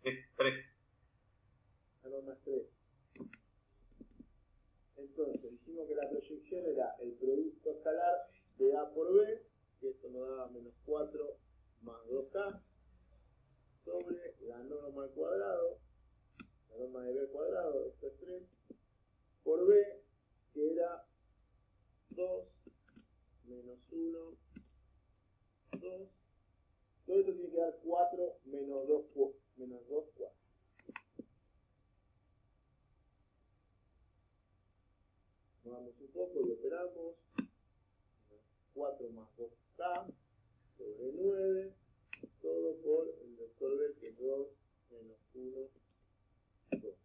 Es 3. La norma es 3. Entonces dijimos que la proyección era el producto escalar de A por B, que esto nos daba menos 4 más 2K, sobre la norma al cuadrado, la norma de B al cuadrado, esto es 3, por B, que era 2 menos 1, 2. Todo esto tiene que dar 4 menos 2, 4. Vamos un poco y operamos. 4 más 2K sobre 9, todo por el vector B, que es 2 menos 1, 2.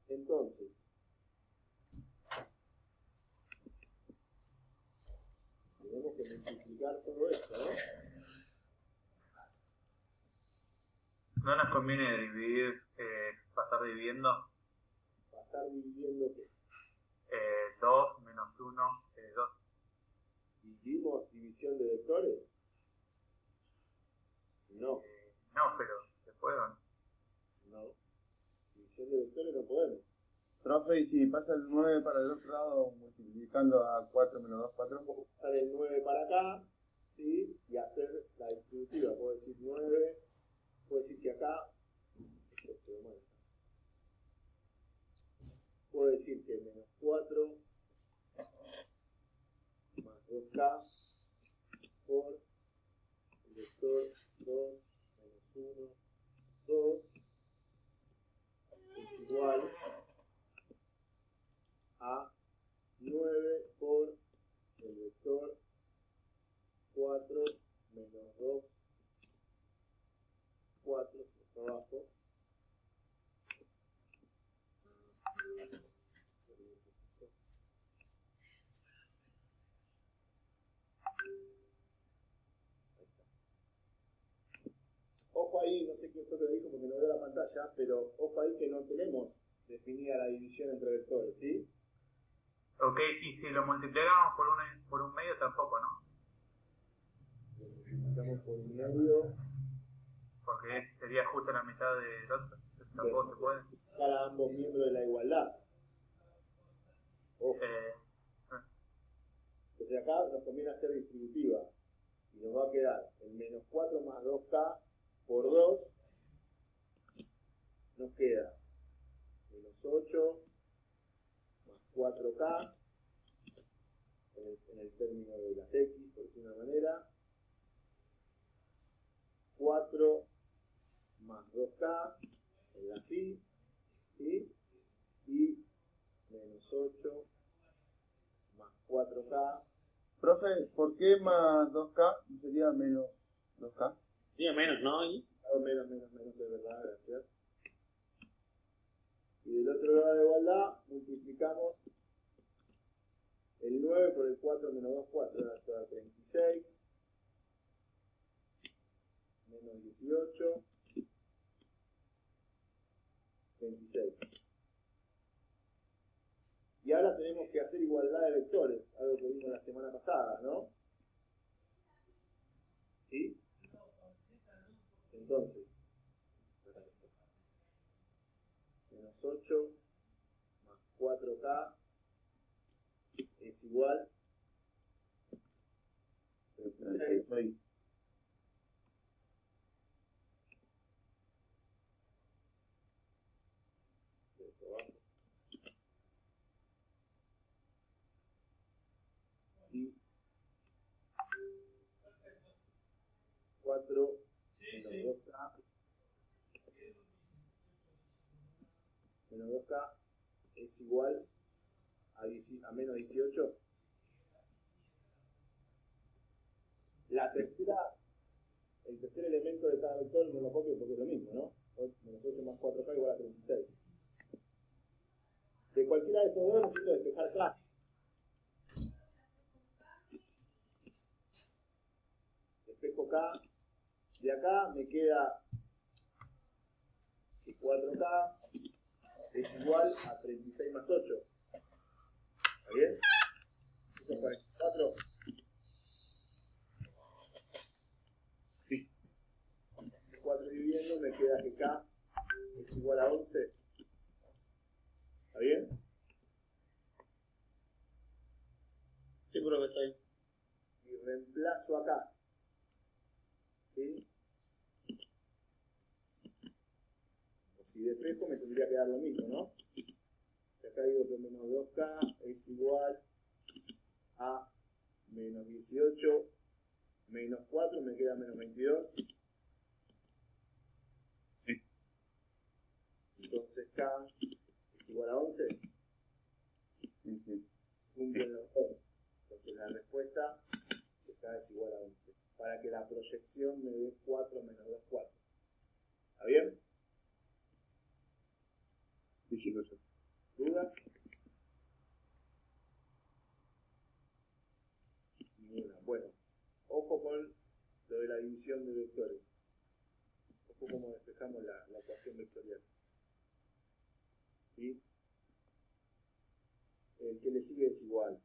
Entonces, tenemos que multiplicar todo esto, ¿no? ¿No nos conviene dividir, pasar dividiendo? Pasar dividiendo que 2 menos 1 es 2. ¿dividimos división de vectores? No, No, pero ¿se puede o no? no. División de vectores no podemos. Profe, y si pasa el 9 para el otro lado, multiplicando a 4 menos 2, 4. Pasar el 9 para acá, ¿sí? Y hacer la distributiva. Puedo decir 9, puedo decir que acá, puedo decir que menos 4 2K por el vector 2 menos 1, 2 es igual a 9 por el vector 4 menos 2, 4 por abajo, ojo ahí, no sé quién fue que lo dijo porque no veo la pantalla, pero ojo ahí que no tenemos definida la división entre vectores, ¿sí? Ok, y si lo multiplicamos por un medio tampoco, ¿no? Lo multiplicamos por un medio, Porque sería justo la mitad del otro. Entonces tampoco se puede. para ambos miembros de la igualdad. Ojo. Entonces acá nos conviene hacer distributiva y nos va a quedar el menos 4 más 2K por 2, nos queda menos 8 más 4K en el término de las X, por decirlo de una manera, 4 más 2K en la Y, ¿sí? Y menos 8 más 4K. Profe, ¿por qué más 2K no sería menos 2K? Tiene menos, ¿no? Ahí. Menos, es verdad, gracias. Y del otro lado de la igualdad multiplicamos el 9 por el 4 menos 2, 4, da 36, menos 18, 26. Y ahora tenemos que hacer igualdad de vectores, algo que vimos la semana pasada, ¿no? ¿Sí? Entonces, menos 8 más 4K es igual a 36. Y 4 menos 2K menos 2K es igual a menos 18. El tercer elemento de cada vector no lo copio porque es lo mismo, ¿no? Menos 8 más 4K igual a 36. De cualquiera de estos dos necesito despejar K. Despejo K. De acá me queda que 4K es igual a 36 más 8. ¿Está bien? Eso es 44. Sí. 4 dividiendo me queda que K es igual a 11. ¿Está bien? Sí, creo que está bien. Y reemplazo acá. ¿Sí? O si despejo me tendría que dar lo mismo, ¿no? Acá digo que menos 2K es igual a menos 18 menos 4 me queda menos 22. Sí. Entonces K es igual a 11. Sí. Cumplen los dos. Entonces la respuesta es K es igual a 11. Para que la proyección me dé 4 menos 2, 4. ¿Está bien? Sí, perfecto. ¿Dudas? Ninguna. Bueno, ojo con lo de la división de vectores. Ojo cómo despejamos la ecuación vectorial. ¿Sí? El que le sigue es igual.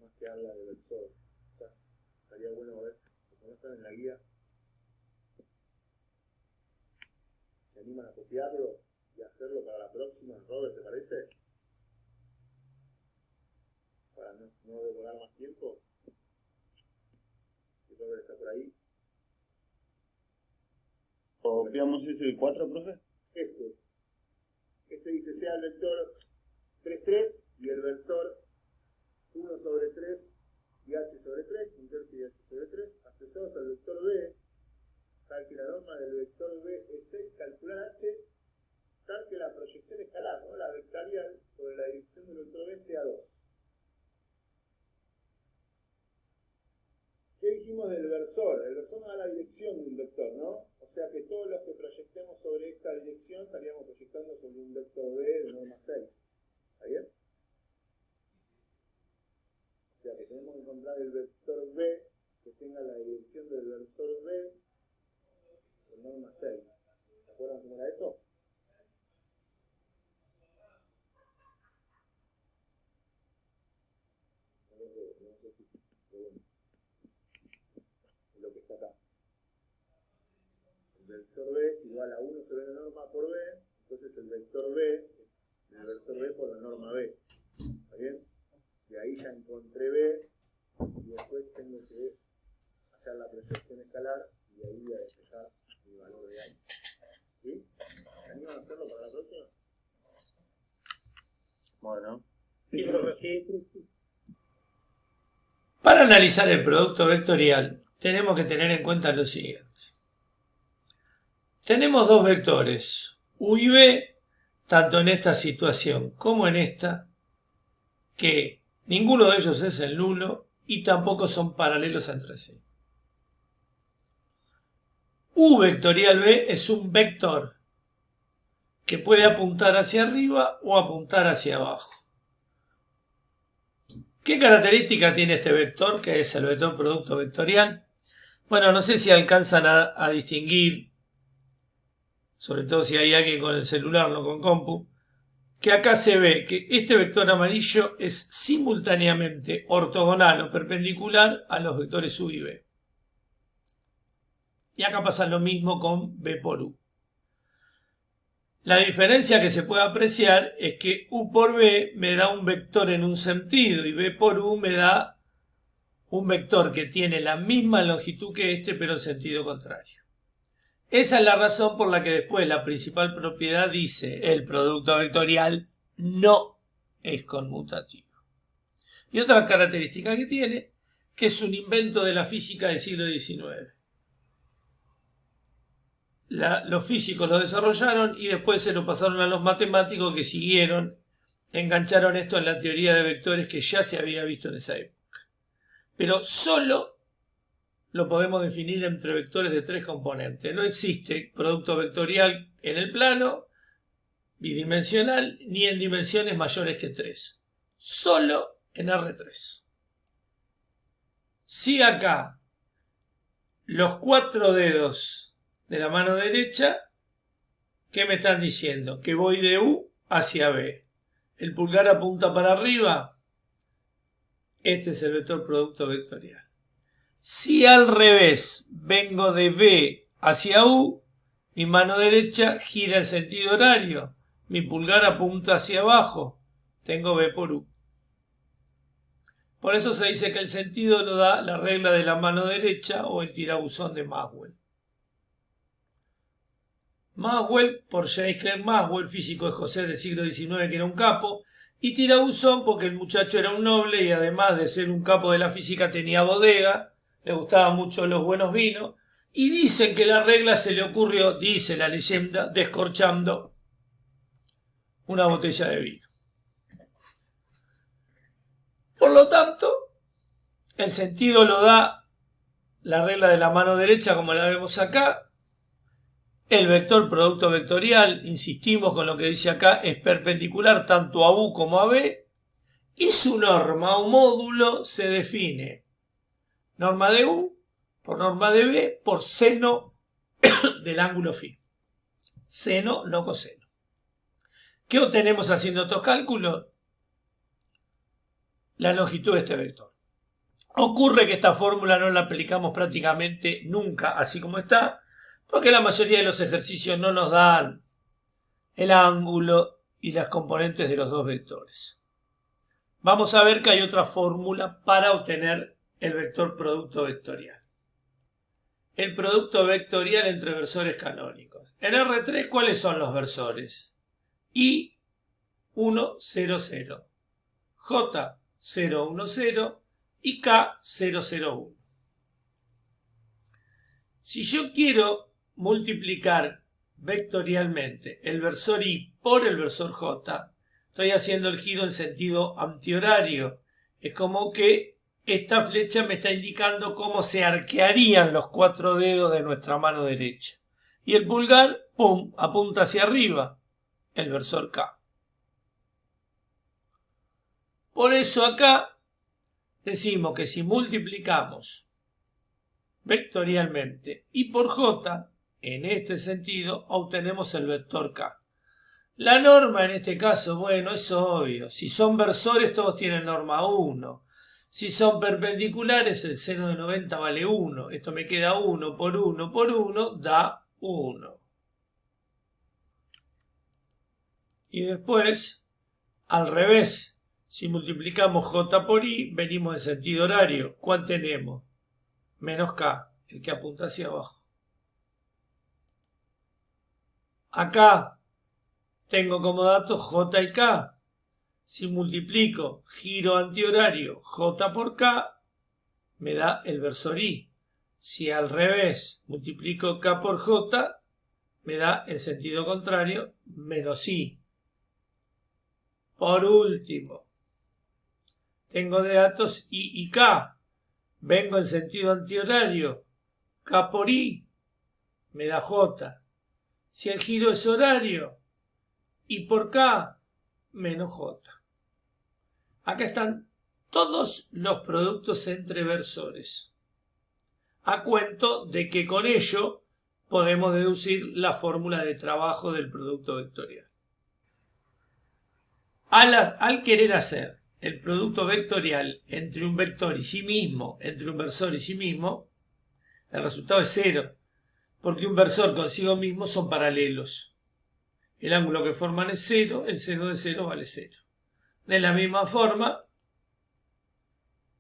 Más que habla de versor. Quizás estaría bueno ver, como no están en la guía, se animan a copiarlo y hacerlo para la próxima. Robert, ¿te parece? Para no demorar más tiempo. Si Robert está por ahí. ¿Copiamos ese de 4, profe? Este dice sea el vector 3, 3 y el versor 1 sobre 3 dijimos del versor? El versor nos da la dirección de un vector, ¿no? O sea que todos los que proyectemos sobre esta dirección estaríamos proyectando sobre un vector B de norma 6. ¿Está bien? O sea que tenemos que encontrar el vector B que tenga la dirección del versor B de norma 6. ¿Se acuerdan cómo era eso? No sé si, pero bueno, es lo que está acá. El vector B es igual a 1 sobre la norma por B, entonces el vector B es el versor B por la norma B. ¿Está bien? De ahí ya encontré B y después tengo que hacer la proyección escalar y ahí voy a despejar mi valor de A. ¿Sí? ¿Se animan a hacerlo para la próxima? Bueno. Sí, profe, sí. Para analizar el producto vectorial, tenemos que tener en cuenta lo siguiente. Tenemos dos vectores, U y B, tanto en esta situación como en esta, que ninguno de ellos es el nulo y tampoco son paralelos entre sí. U vectorial B es un vector que puede apuntar hacia arriba o apuntar hacia abajo. ¿Qué característica tiene este vector, que es el vector producto vectorial? Bueno, no sé si alcanzan a distinguir, sobre todo si hay alguien con el celular, no con compu, que acá se ve que este vector amarillo es simultáneamente ortogonal o perpendicular a los vectores U y B. Y acá pasa lo mismo con B por U. La diferencia que se puede apreciar es que U por B me da un vector en un sentido y B por U me da un vector que tiene la misma longitud que este pero en sentido contrario. Esa es la razón por la que después la principal propiedad dice el producto vectorial no es conmutativo. Y otra característica que tiene, que es un invento de la física del siglo XIX. Los físicos lo desarrollaron y después se lo pasaron a los matemáticos que siguieron, engancharon esto en la teoría de vectores que ya se había visto en esa época. Pero solo lo podemos definir entre vectores de tres componentes. No existe producto vectorial en el plano bidimensional ni en dimensiones mayores que 3. Solo en R3. Si acá los 4 dedos de la mano derecha, ¿qué me están diciendo? Que voy de U hacia B. El pulgar apunta para arriba. Este es el vector producto vectorial. Si al revés vengo de B hacia U, mi mano derecha gira en sentido horario. Mi pulgar apunta hacia abajo. Tengo B por U. Por eso se dice que el sentido lo da la regla de la mano derecha o el tirabuzón de Maxwell. Maxwell, por James Clerk Maxwell, físico escocés del siglo XIX que era un capo, y tirabuzón porque el muchacho era un noble y además de ser un capo de la física tenía bodega, le gustaban mucho los buenos vinos, y dicen que la regla se le ocurrió, dice la leyenda, descorchando una botella de vino. Por lo tanto, el sentido lo da la regla de la mano derecha como la vemos acá. El vector producto vectorial, insistimos con lo que dice acá, es perpendicular tanto a U como a B y su norma o módulo se define norma de U por norma de B por seno del ángulo phi. Seno, no coseno. ¿Qué obtenemos haciendo estos cálculos? La longitud de este vector. Ocurre que esta fórmula no la aplicamos prácticamente nunca así como está, porque la mayoría de los ejercicios no nos dan el ángulo y las componentes de los dos vectores. Vamos a ver que hay otra fórmula para obtener el vector producto vectorial. El producto vectorial entre versores canónicos. En R3, ¿cuáles son los versores? I, 1, 0, 0. J, 0, 1, 0. Y K, 0, 0, 1. Si yo quiero multiplicar vectorialmente el versor I por el versor J, estoy haciendo el giro en sentido antihorario. Es como que esta flecha me está indicando cómo se arquearían los 4 dedos de nuestra mano derecha. Y el pulgar, ¡pum!, apunta hacia arriba, el versor K. Por eso acá decimos que si multiplicamos vectorialmente y por J, en este sentido, obtenemos el vector K. La norma en este caso, bueno, es obvio. Si son versores, todos tienen norma 1. Si son perpendiculares, el seno de 90 vale 1. Esto me queda 1 por 1 por 1, da 1. Y después, al revés, si multiplicamos J por I, venimos en sentido horario. ¿Cuál tenemos? Menos K, el que apunta hacia abajo. Acá tengo como datos J y K. Si multiplico giro antihorario J por K, me da el versor I. Si al revés multiplico K por J, me da el sentido contrario, menos I. Por último, tengo de datos I y K. Vengo en sentido antihorario. K por I me da J. Si el giro es horario, I por K menos J. Acá están todos los productos entre versores. A cuento de que con ello podemos deducir la fórmula de trabajo del producto vectorial. Al querer hacer el producto vectorial entre un vector y sí mismo, entre un versor y sí mismo, el resultado es 0, porque un versor consigo mismo son paralelos. El ángulo que forman es 0, el seno de 0 vale 0. De la misma forma,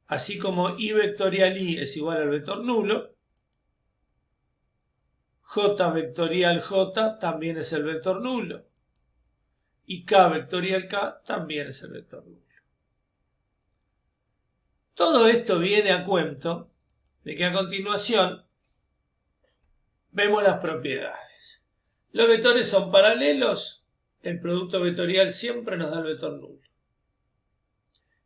así como I vectorial I es igual al vector nulo, J vectorial J también es el vector nulo. Y K vectorial K también es el vector nulo. Todo esto viene a cuento de que a continuación vemos las propiedades. Los vectores son paralelos, el producto vectorial siempre nos da el vector nulo.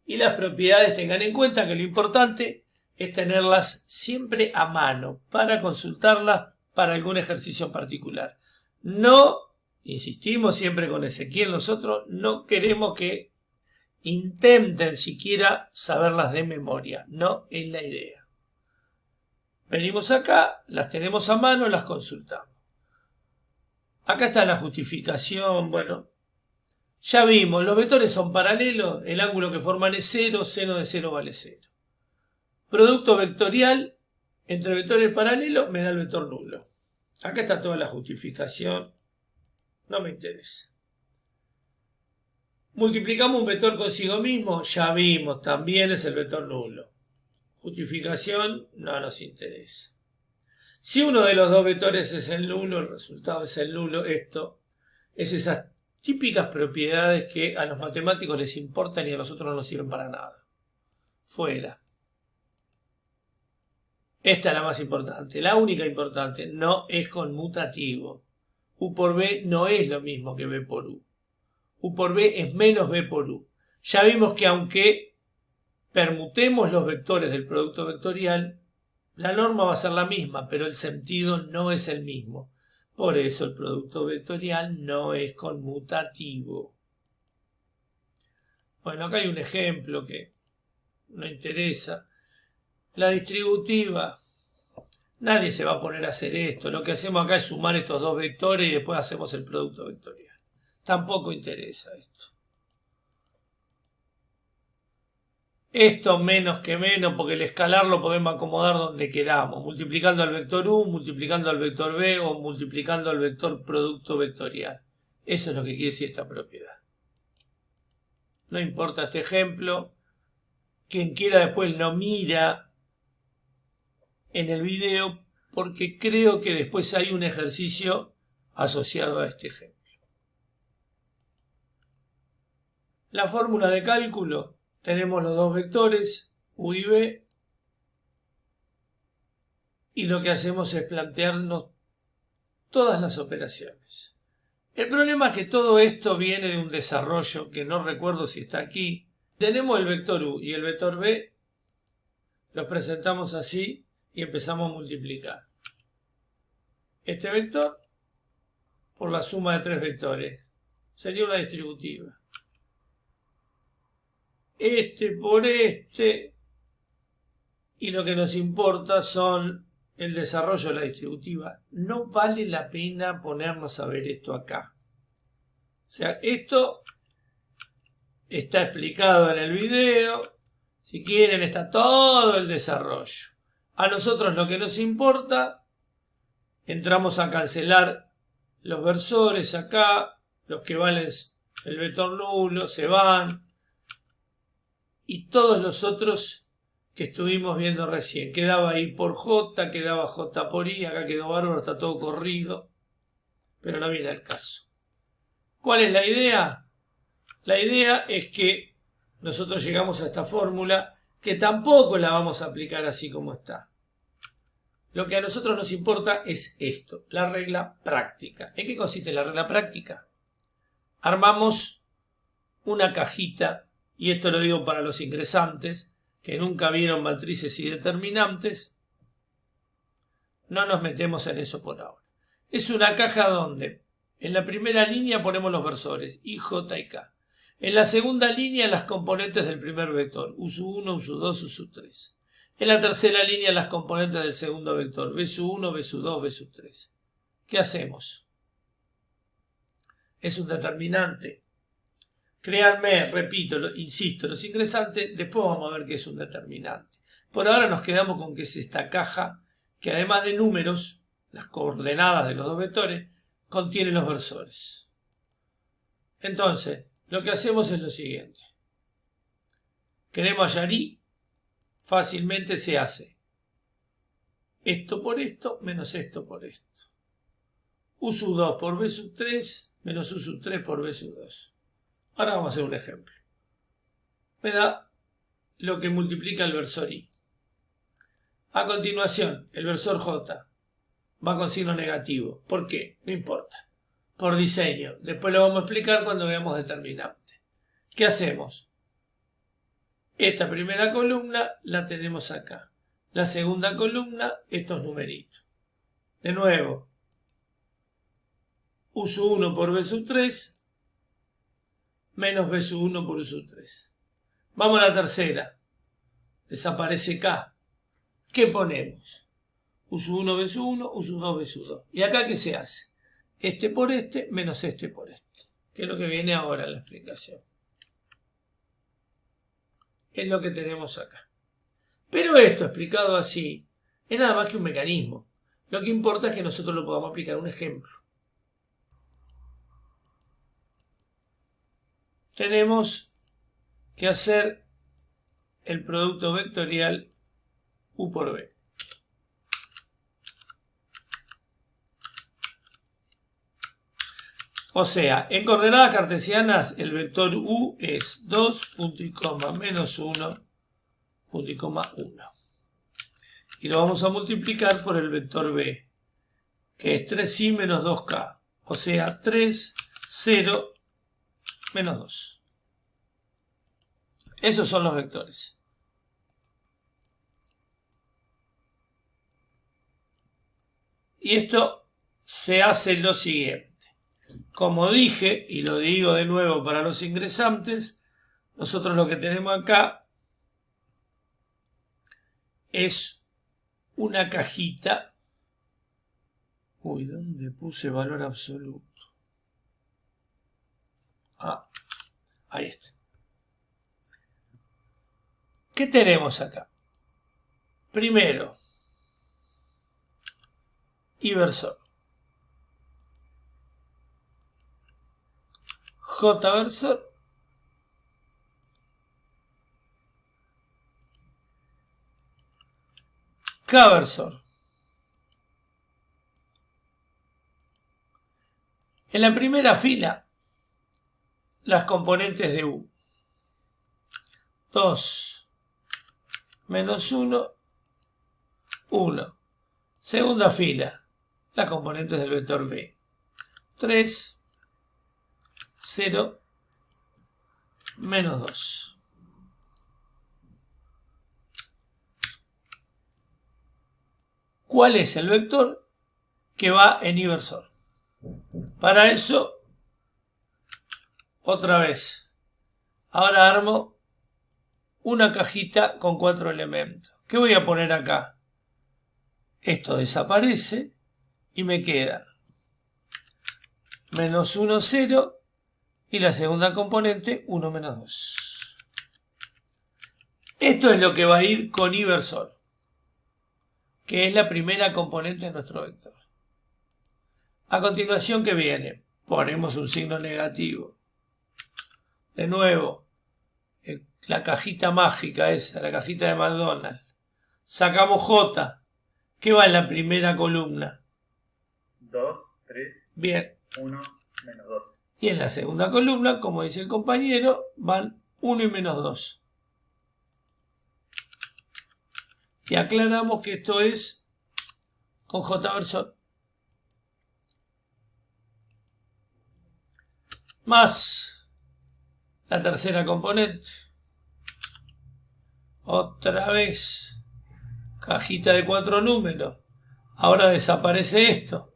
Y las propiedades, tengan en cuenta que lo importante es tenerlas siempre a mano para consultarlas para algún ejercicio en particular. No, insistimos siempre con Ezequiel, nosotros no queremos que intenten siquiera saberlas de memoria, no es la idea. Venimos acá, las tenemos a mano, las consultamos. Acá está la justificación, bueno, ya vimos, los vectores son paralelos, el ángulo que forman es 0, seno de 0 vale 0. Producto vectorial entre vectores paralelos me da el vector nulo. Acá está toda la justificación, no me interesa. Multiplicamos un vector consigo mismo, ya vimos, también es el vector nulo. Justificación, no nos interesa. Si uno de los dos vectores es el nulo, el resultado es el nulo. Esto es esas típicas propiedades que a los matemáticos les importan y a nosotros no nos sirven para nada. Fuera. Esta es la más importante, la única importante, no es conmutativo. U por B no es lo mismo que B por U. U por B es menos B por U. Ya vimos que aunque permutemos los vectores del producto vectorial, la norma va a ser la misma, pero el sentido no es el mismo. Por eso el producto vectorial no es conmutativo. Bueno, acá hay un ejemplo que no interesa. La distributiva. Nadie se va a poner a hacer esto. Lo que hacemos acá es sumar estos dos vectores y después hacemos el producto vectorial. Tampoco interesa esto. Esto menos que menos, porque el escalar lo podemos acomodar donde queramos, multiplicando al vector U, multiplicando al vector B o multiplicando al vector producto vectorial. Eso es lo que quiere decir esta propiedad. No importa este ejemplo. Quien quiera después lo mira en el video, porque creo que después hay un ejercicio asociado a este ejemplo. La fórmula de cálculo. Tenemos los dos vectores, U y B, y lo que hacemos es plantearnos todas las operaciones. El problema es que todo esto viene de un desarrollo que no recuerdo si está aquí. Tenemos el vector U y el vector B los presentamos así y empezamos a multiplicar. Este vector por la suma de tres vectores. Sería una distributiva. Este por este. Y lo que nos importa son el desarrollo de la distributiva. No vale la pena ponernos a ver esto acá. O sea, esto está explicado en el video. Si quieren, está todo el desarrollo. A nosotros lo que nos importa, entramos a cancelar los versores acá, los que valen el vector nulo, se van. Y todos los otros que estuvimos viendo recién. Quedaba I por J, quedaba J por I, acá quedó bárbaro, está todo corrido. Pero no viene al caso. ¿Cuál es la idea? La idea es que nosotros llegamos a esta fórmula que tampoco la vamos a aplicar así como está. Lo que a nosotros nos importa es esto, la regla práctica. ¿En qué consiste la regla práctica? Armamos una cajita, y esto lo digo para los ingresantes, que nunca vieron matrices y determinantes. No nos metemos en eso por ahora. Es una caja donde en la primera línea ponemos los versores, I, J y K. En la segunda línea las componentes del primer vector, U1, U2, U3. En la tercera línea las componentes del segundo vector, B1, B2, B3. ¿Qué hacemos? Es un determinante. Créanme, repito, insisto, los ingresantes, después vamos a ver qué es un determinante. Por ahora nos quedamos con que es esta caja que además de números, las coordenadas de los dos vectores, contiene los versores. Entonces, lo que hacemos es lo siguiente. Queremos hallar I, fácilmente se hace esto por esto menos esto por esto. U2 por B3 menos U3 por B2. Ahora vamos a hacer un ejemplo. Me da lo que multiplica el versor I. A continuación, el versor J va con signo negativo. ¿Por qué? No importa. Por diseño. Después lo vamos a explicar cuando veamos determinante. ¿Qué hacemos? Esta primera columna la tenemos acá. La segunda columna, estos numeritos. De nuevo, U1 por B3 menos B1 por U3. Vamos a la tercera. Desaparece K. ¿Qué ponemos? U1, B1, U2, B2. ¿Y acá qué se hace? Este por este menos este por este. Que es lo que viene ahora en la explicación. Es lo que tenemos acá. Pero esto explicado así es nada más que un mecanismo. Lo que importa es que nosotros lo podamos aplicar a un ejemplo. Tenemos que hacer el producto vectorial U por B. O sea, en coordenadas cartesianas el vector U es 2, punto y coma, menos 1, punto y coma 1. Y lo vamos a multiplicar por el vector B, que es 3i menos 2k. O sea, 3, 0, menos 2. Esos son los vectores. Y esto se hace lo siguiente. Como dije, y lo digo de nuevo para los ingresantes, nosotros lo que tenemos acá es una cajita. Uy, ¿dónde puse valor absoluto? Ah, ahí está. ¿Qué tenemos acá? Primero, I versor. J versor. K versor. En la primera fila, las componentes de U. 2 menos 1, 1. Segunda fila, las componentes del vector B. 3, 0, menos 2. cuál es el vector que va en inversor. Para eso, otra vez, ahora armo una cajita con 4 elementos. ¿Qué voy a poner acá? Esto desaparece y me queda menos 1, 0 y la segunda componente 1, menos 2. Esto es lo que va a ir con inversor, que es la primera componente de nuestro vector. A continuación, ¿qué viene? Ponemos un signo negativo. De nuevo, la cajita mágica esa, la cajita de McDonald's. Sacamos J. ¿Qué va en la primera columna? 2, 3, Bien. 1, menos 2. Y en la segunda columna, como dice el compañero, van 1 y menos 2. Y aclaramos que esto es con J versor. Más la tercera componente. Otra vez. Cajita de 4 números. Ahora desaparece esto.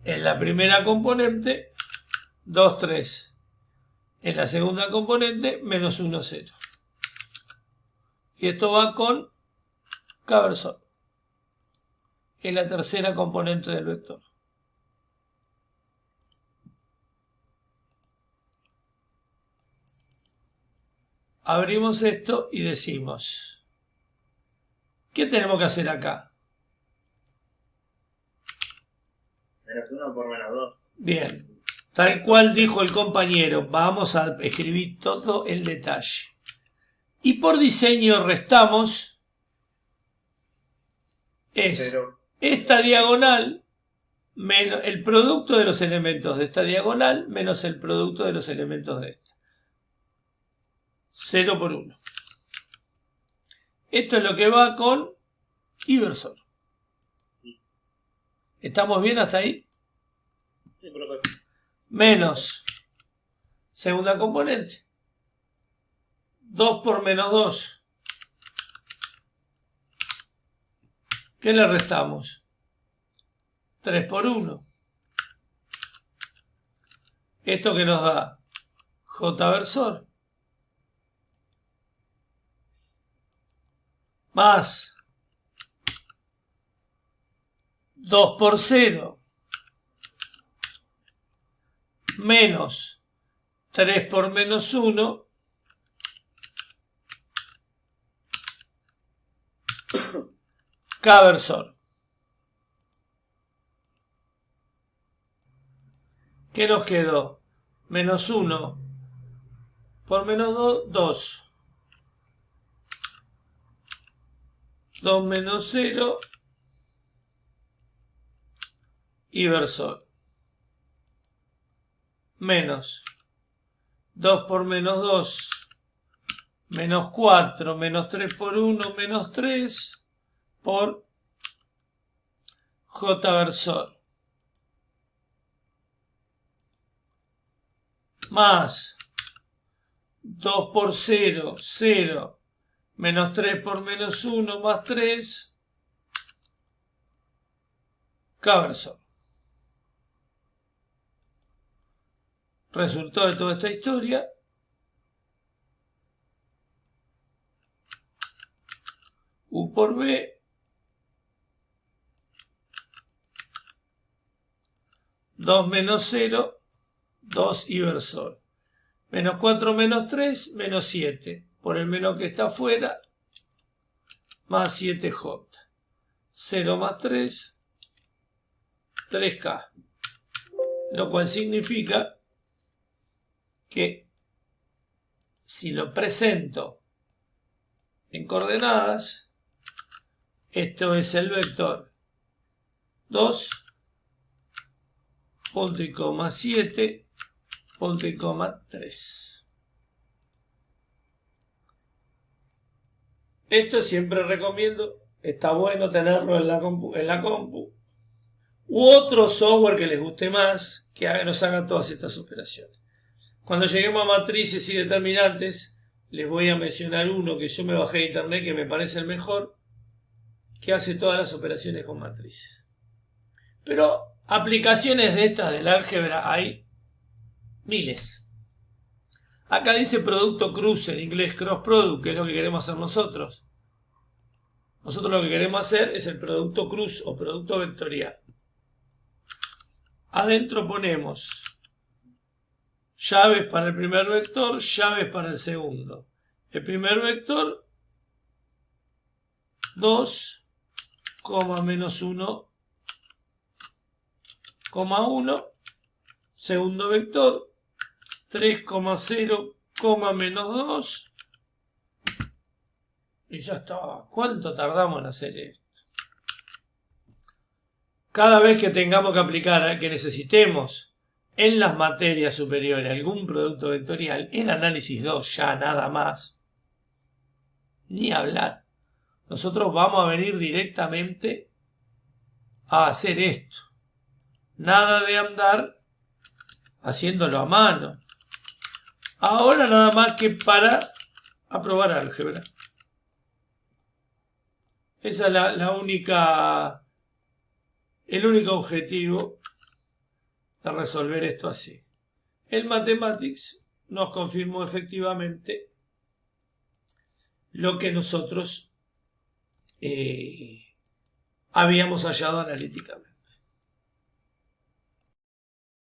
En la primera componente, 2, 3. En la segunda componente, menos 1, 0. Y esto va con K versor. En la tercera componente del vector. Abrimos esto y decimos, ¿qué tenemos que hacer acá? Menos 1 por menos 2. Bien, tal cual dijo el compañero, vamos a escribir todo el detalle. Y por diseño restamos es 0. esta diagonal menos el producto de los elementos de esta diagonal menos el producto de los elementos de esta. 0 por 1. Esto es lo que va con inversor. ¿Estamos bien hasta ahí? Sí, profe. Menos segunda componente. 2 por menos 2. ¿Qué le restamos? 3 por 1. ¿Esto que nos da? J versor. Más 2 por 0 menos 3 por menos 1 K versor. ¿Qué nos quedó? Menos 1 por menos 2, 2. 2 menos 0 y versor. Menos 2 por menos 2, menos 4, menos 3 por 1, menos 3 por J versor. Más 2 por 0, 0. Menos 3 por menos 1 más 3. K versor. Resultado de toda esta historia. U por B. 2 menos 0. 2 y versor. Menos 4 menos 3. Menos 7. Por el menos que está afuera, más 7J. 0 más 3, 3K. Lo cual significa que si lo presento en coordenadas, esto es el vector 2, punto y coma 7, punto y coma 3. Esto siempre recomiendo, está bueno tenerlo en la compu. U otro software que les guste más, que nos haga todas estas operaciones. Cuando lleguemos a matrices y determinantes, les voy a mencionar uno que yo me bajé de internet que me parece el mejor, que hace todas las operaciones con matrices. Pero aplicaciones de estas del álgebra hay miles. Acá dice producto cruce, en inglés cross product, que es lo que queremos hacer nosotros. Nosotros lo que queremos hacer es el producto cruz o producto vectorial. Adentro ponemos llaves para el primer vector, llaves para el segundo. El primer vector 2, menos 1, 1. Segundo vector 3,0, menos 2. Y ya está. ¿Cuánto tardamos en hacer esto? Cada vez que tengamos que aplicar, que necesitemos en las materias superiores algún producto vectorial, en análisis 2 ya nada más, ni hablar. Nosotros vamos a venir directamente a hacer esto. Nada de andar haciéndolo a mano. Ahora nada más que para aprobar álgebra. Esa es el único objetivo de resolver esto así. El Mathematics nos confirmó efectivamente lo que nosotros habíamos hallado analíticamente.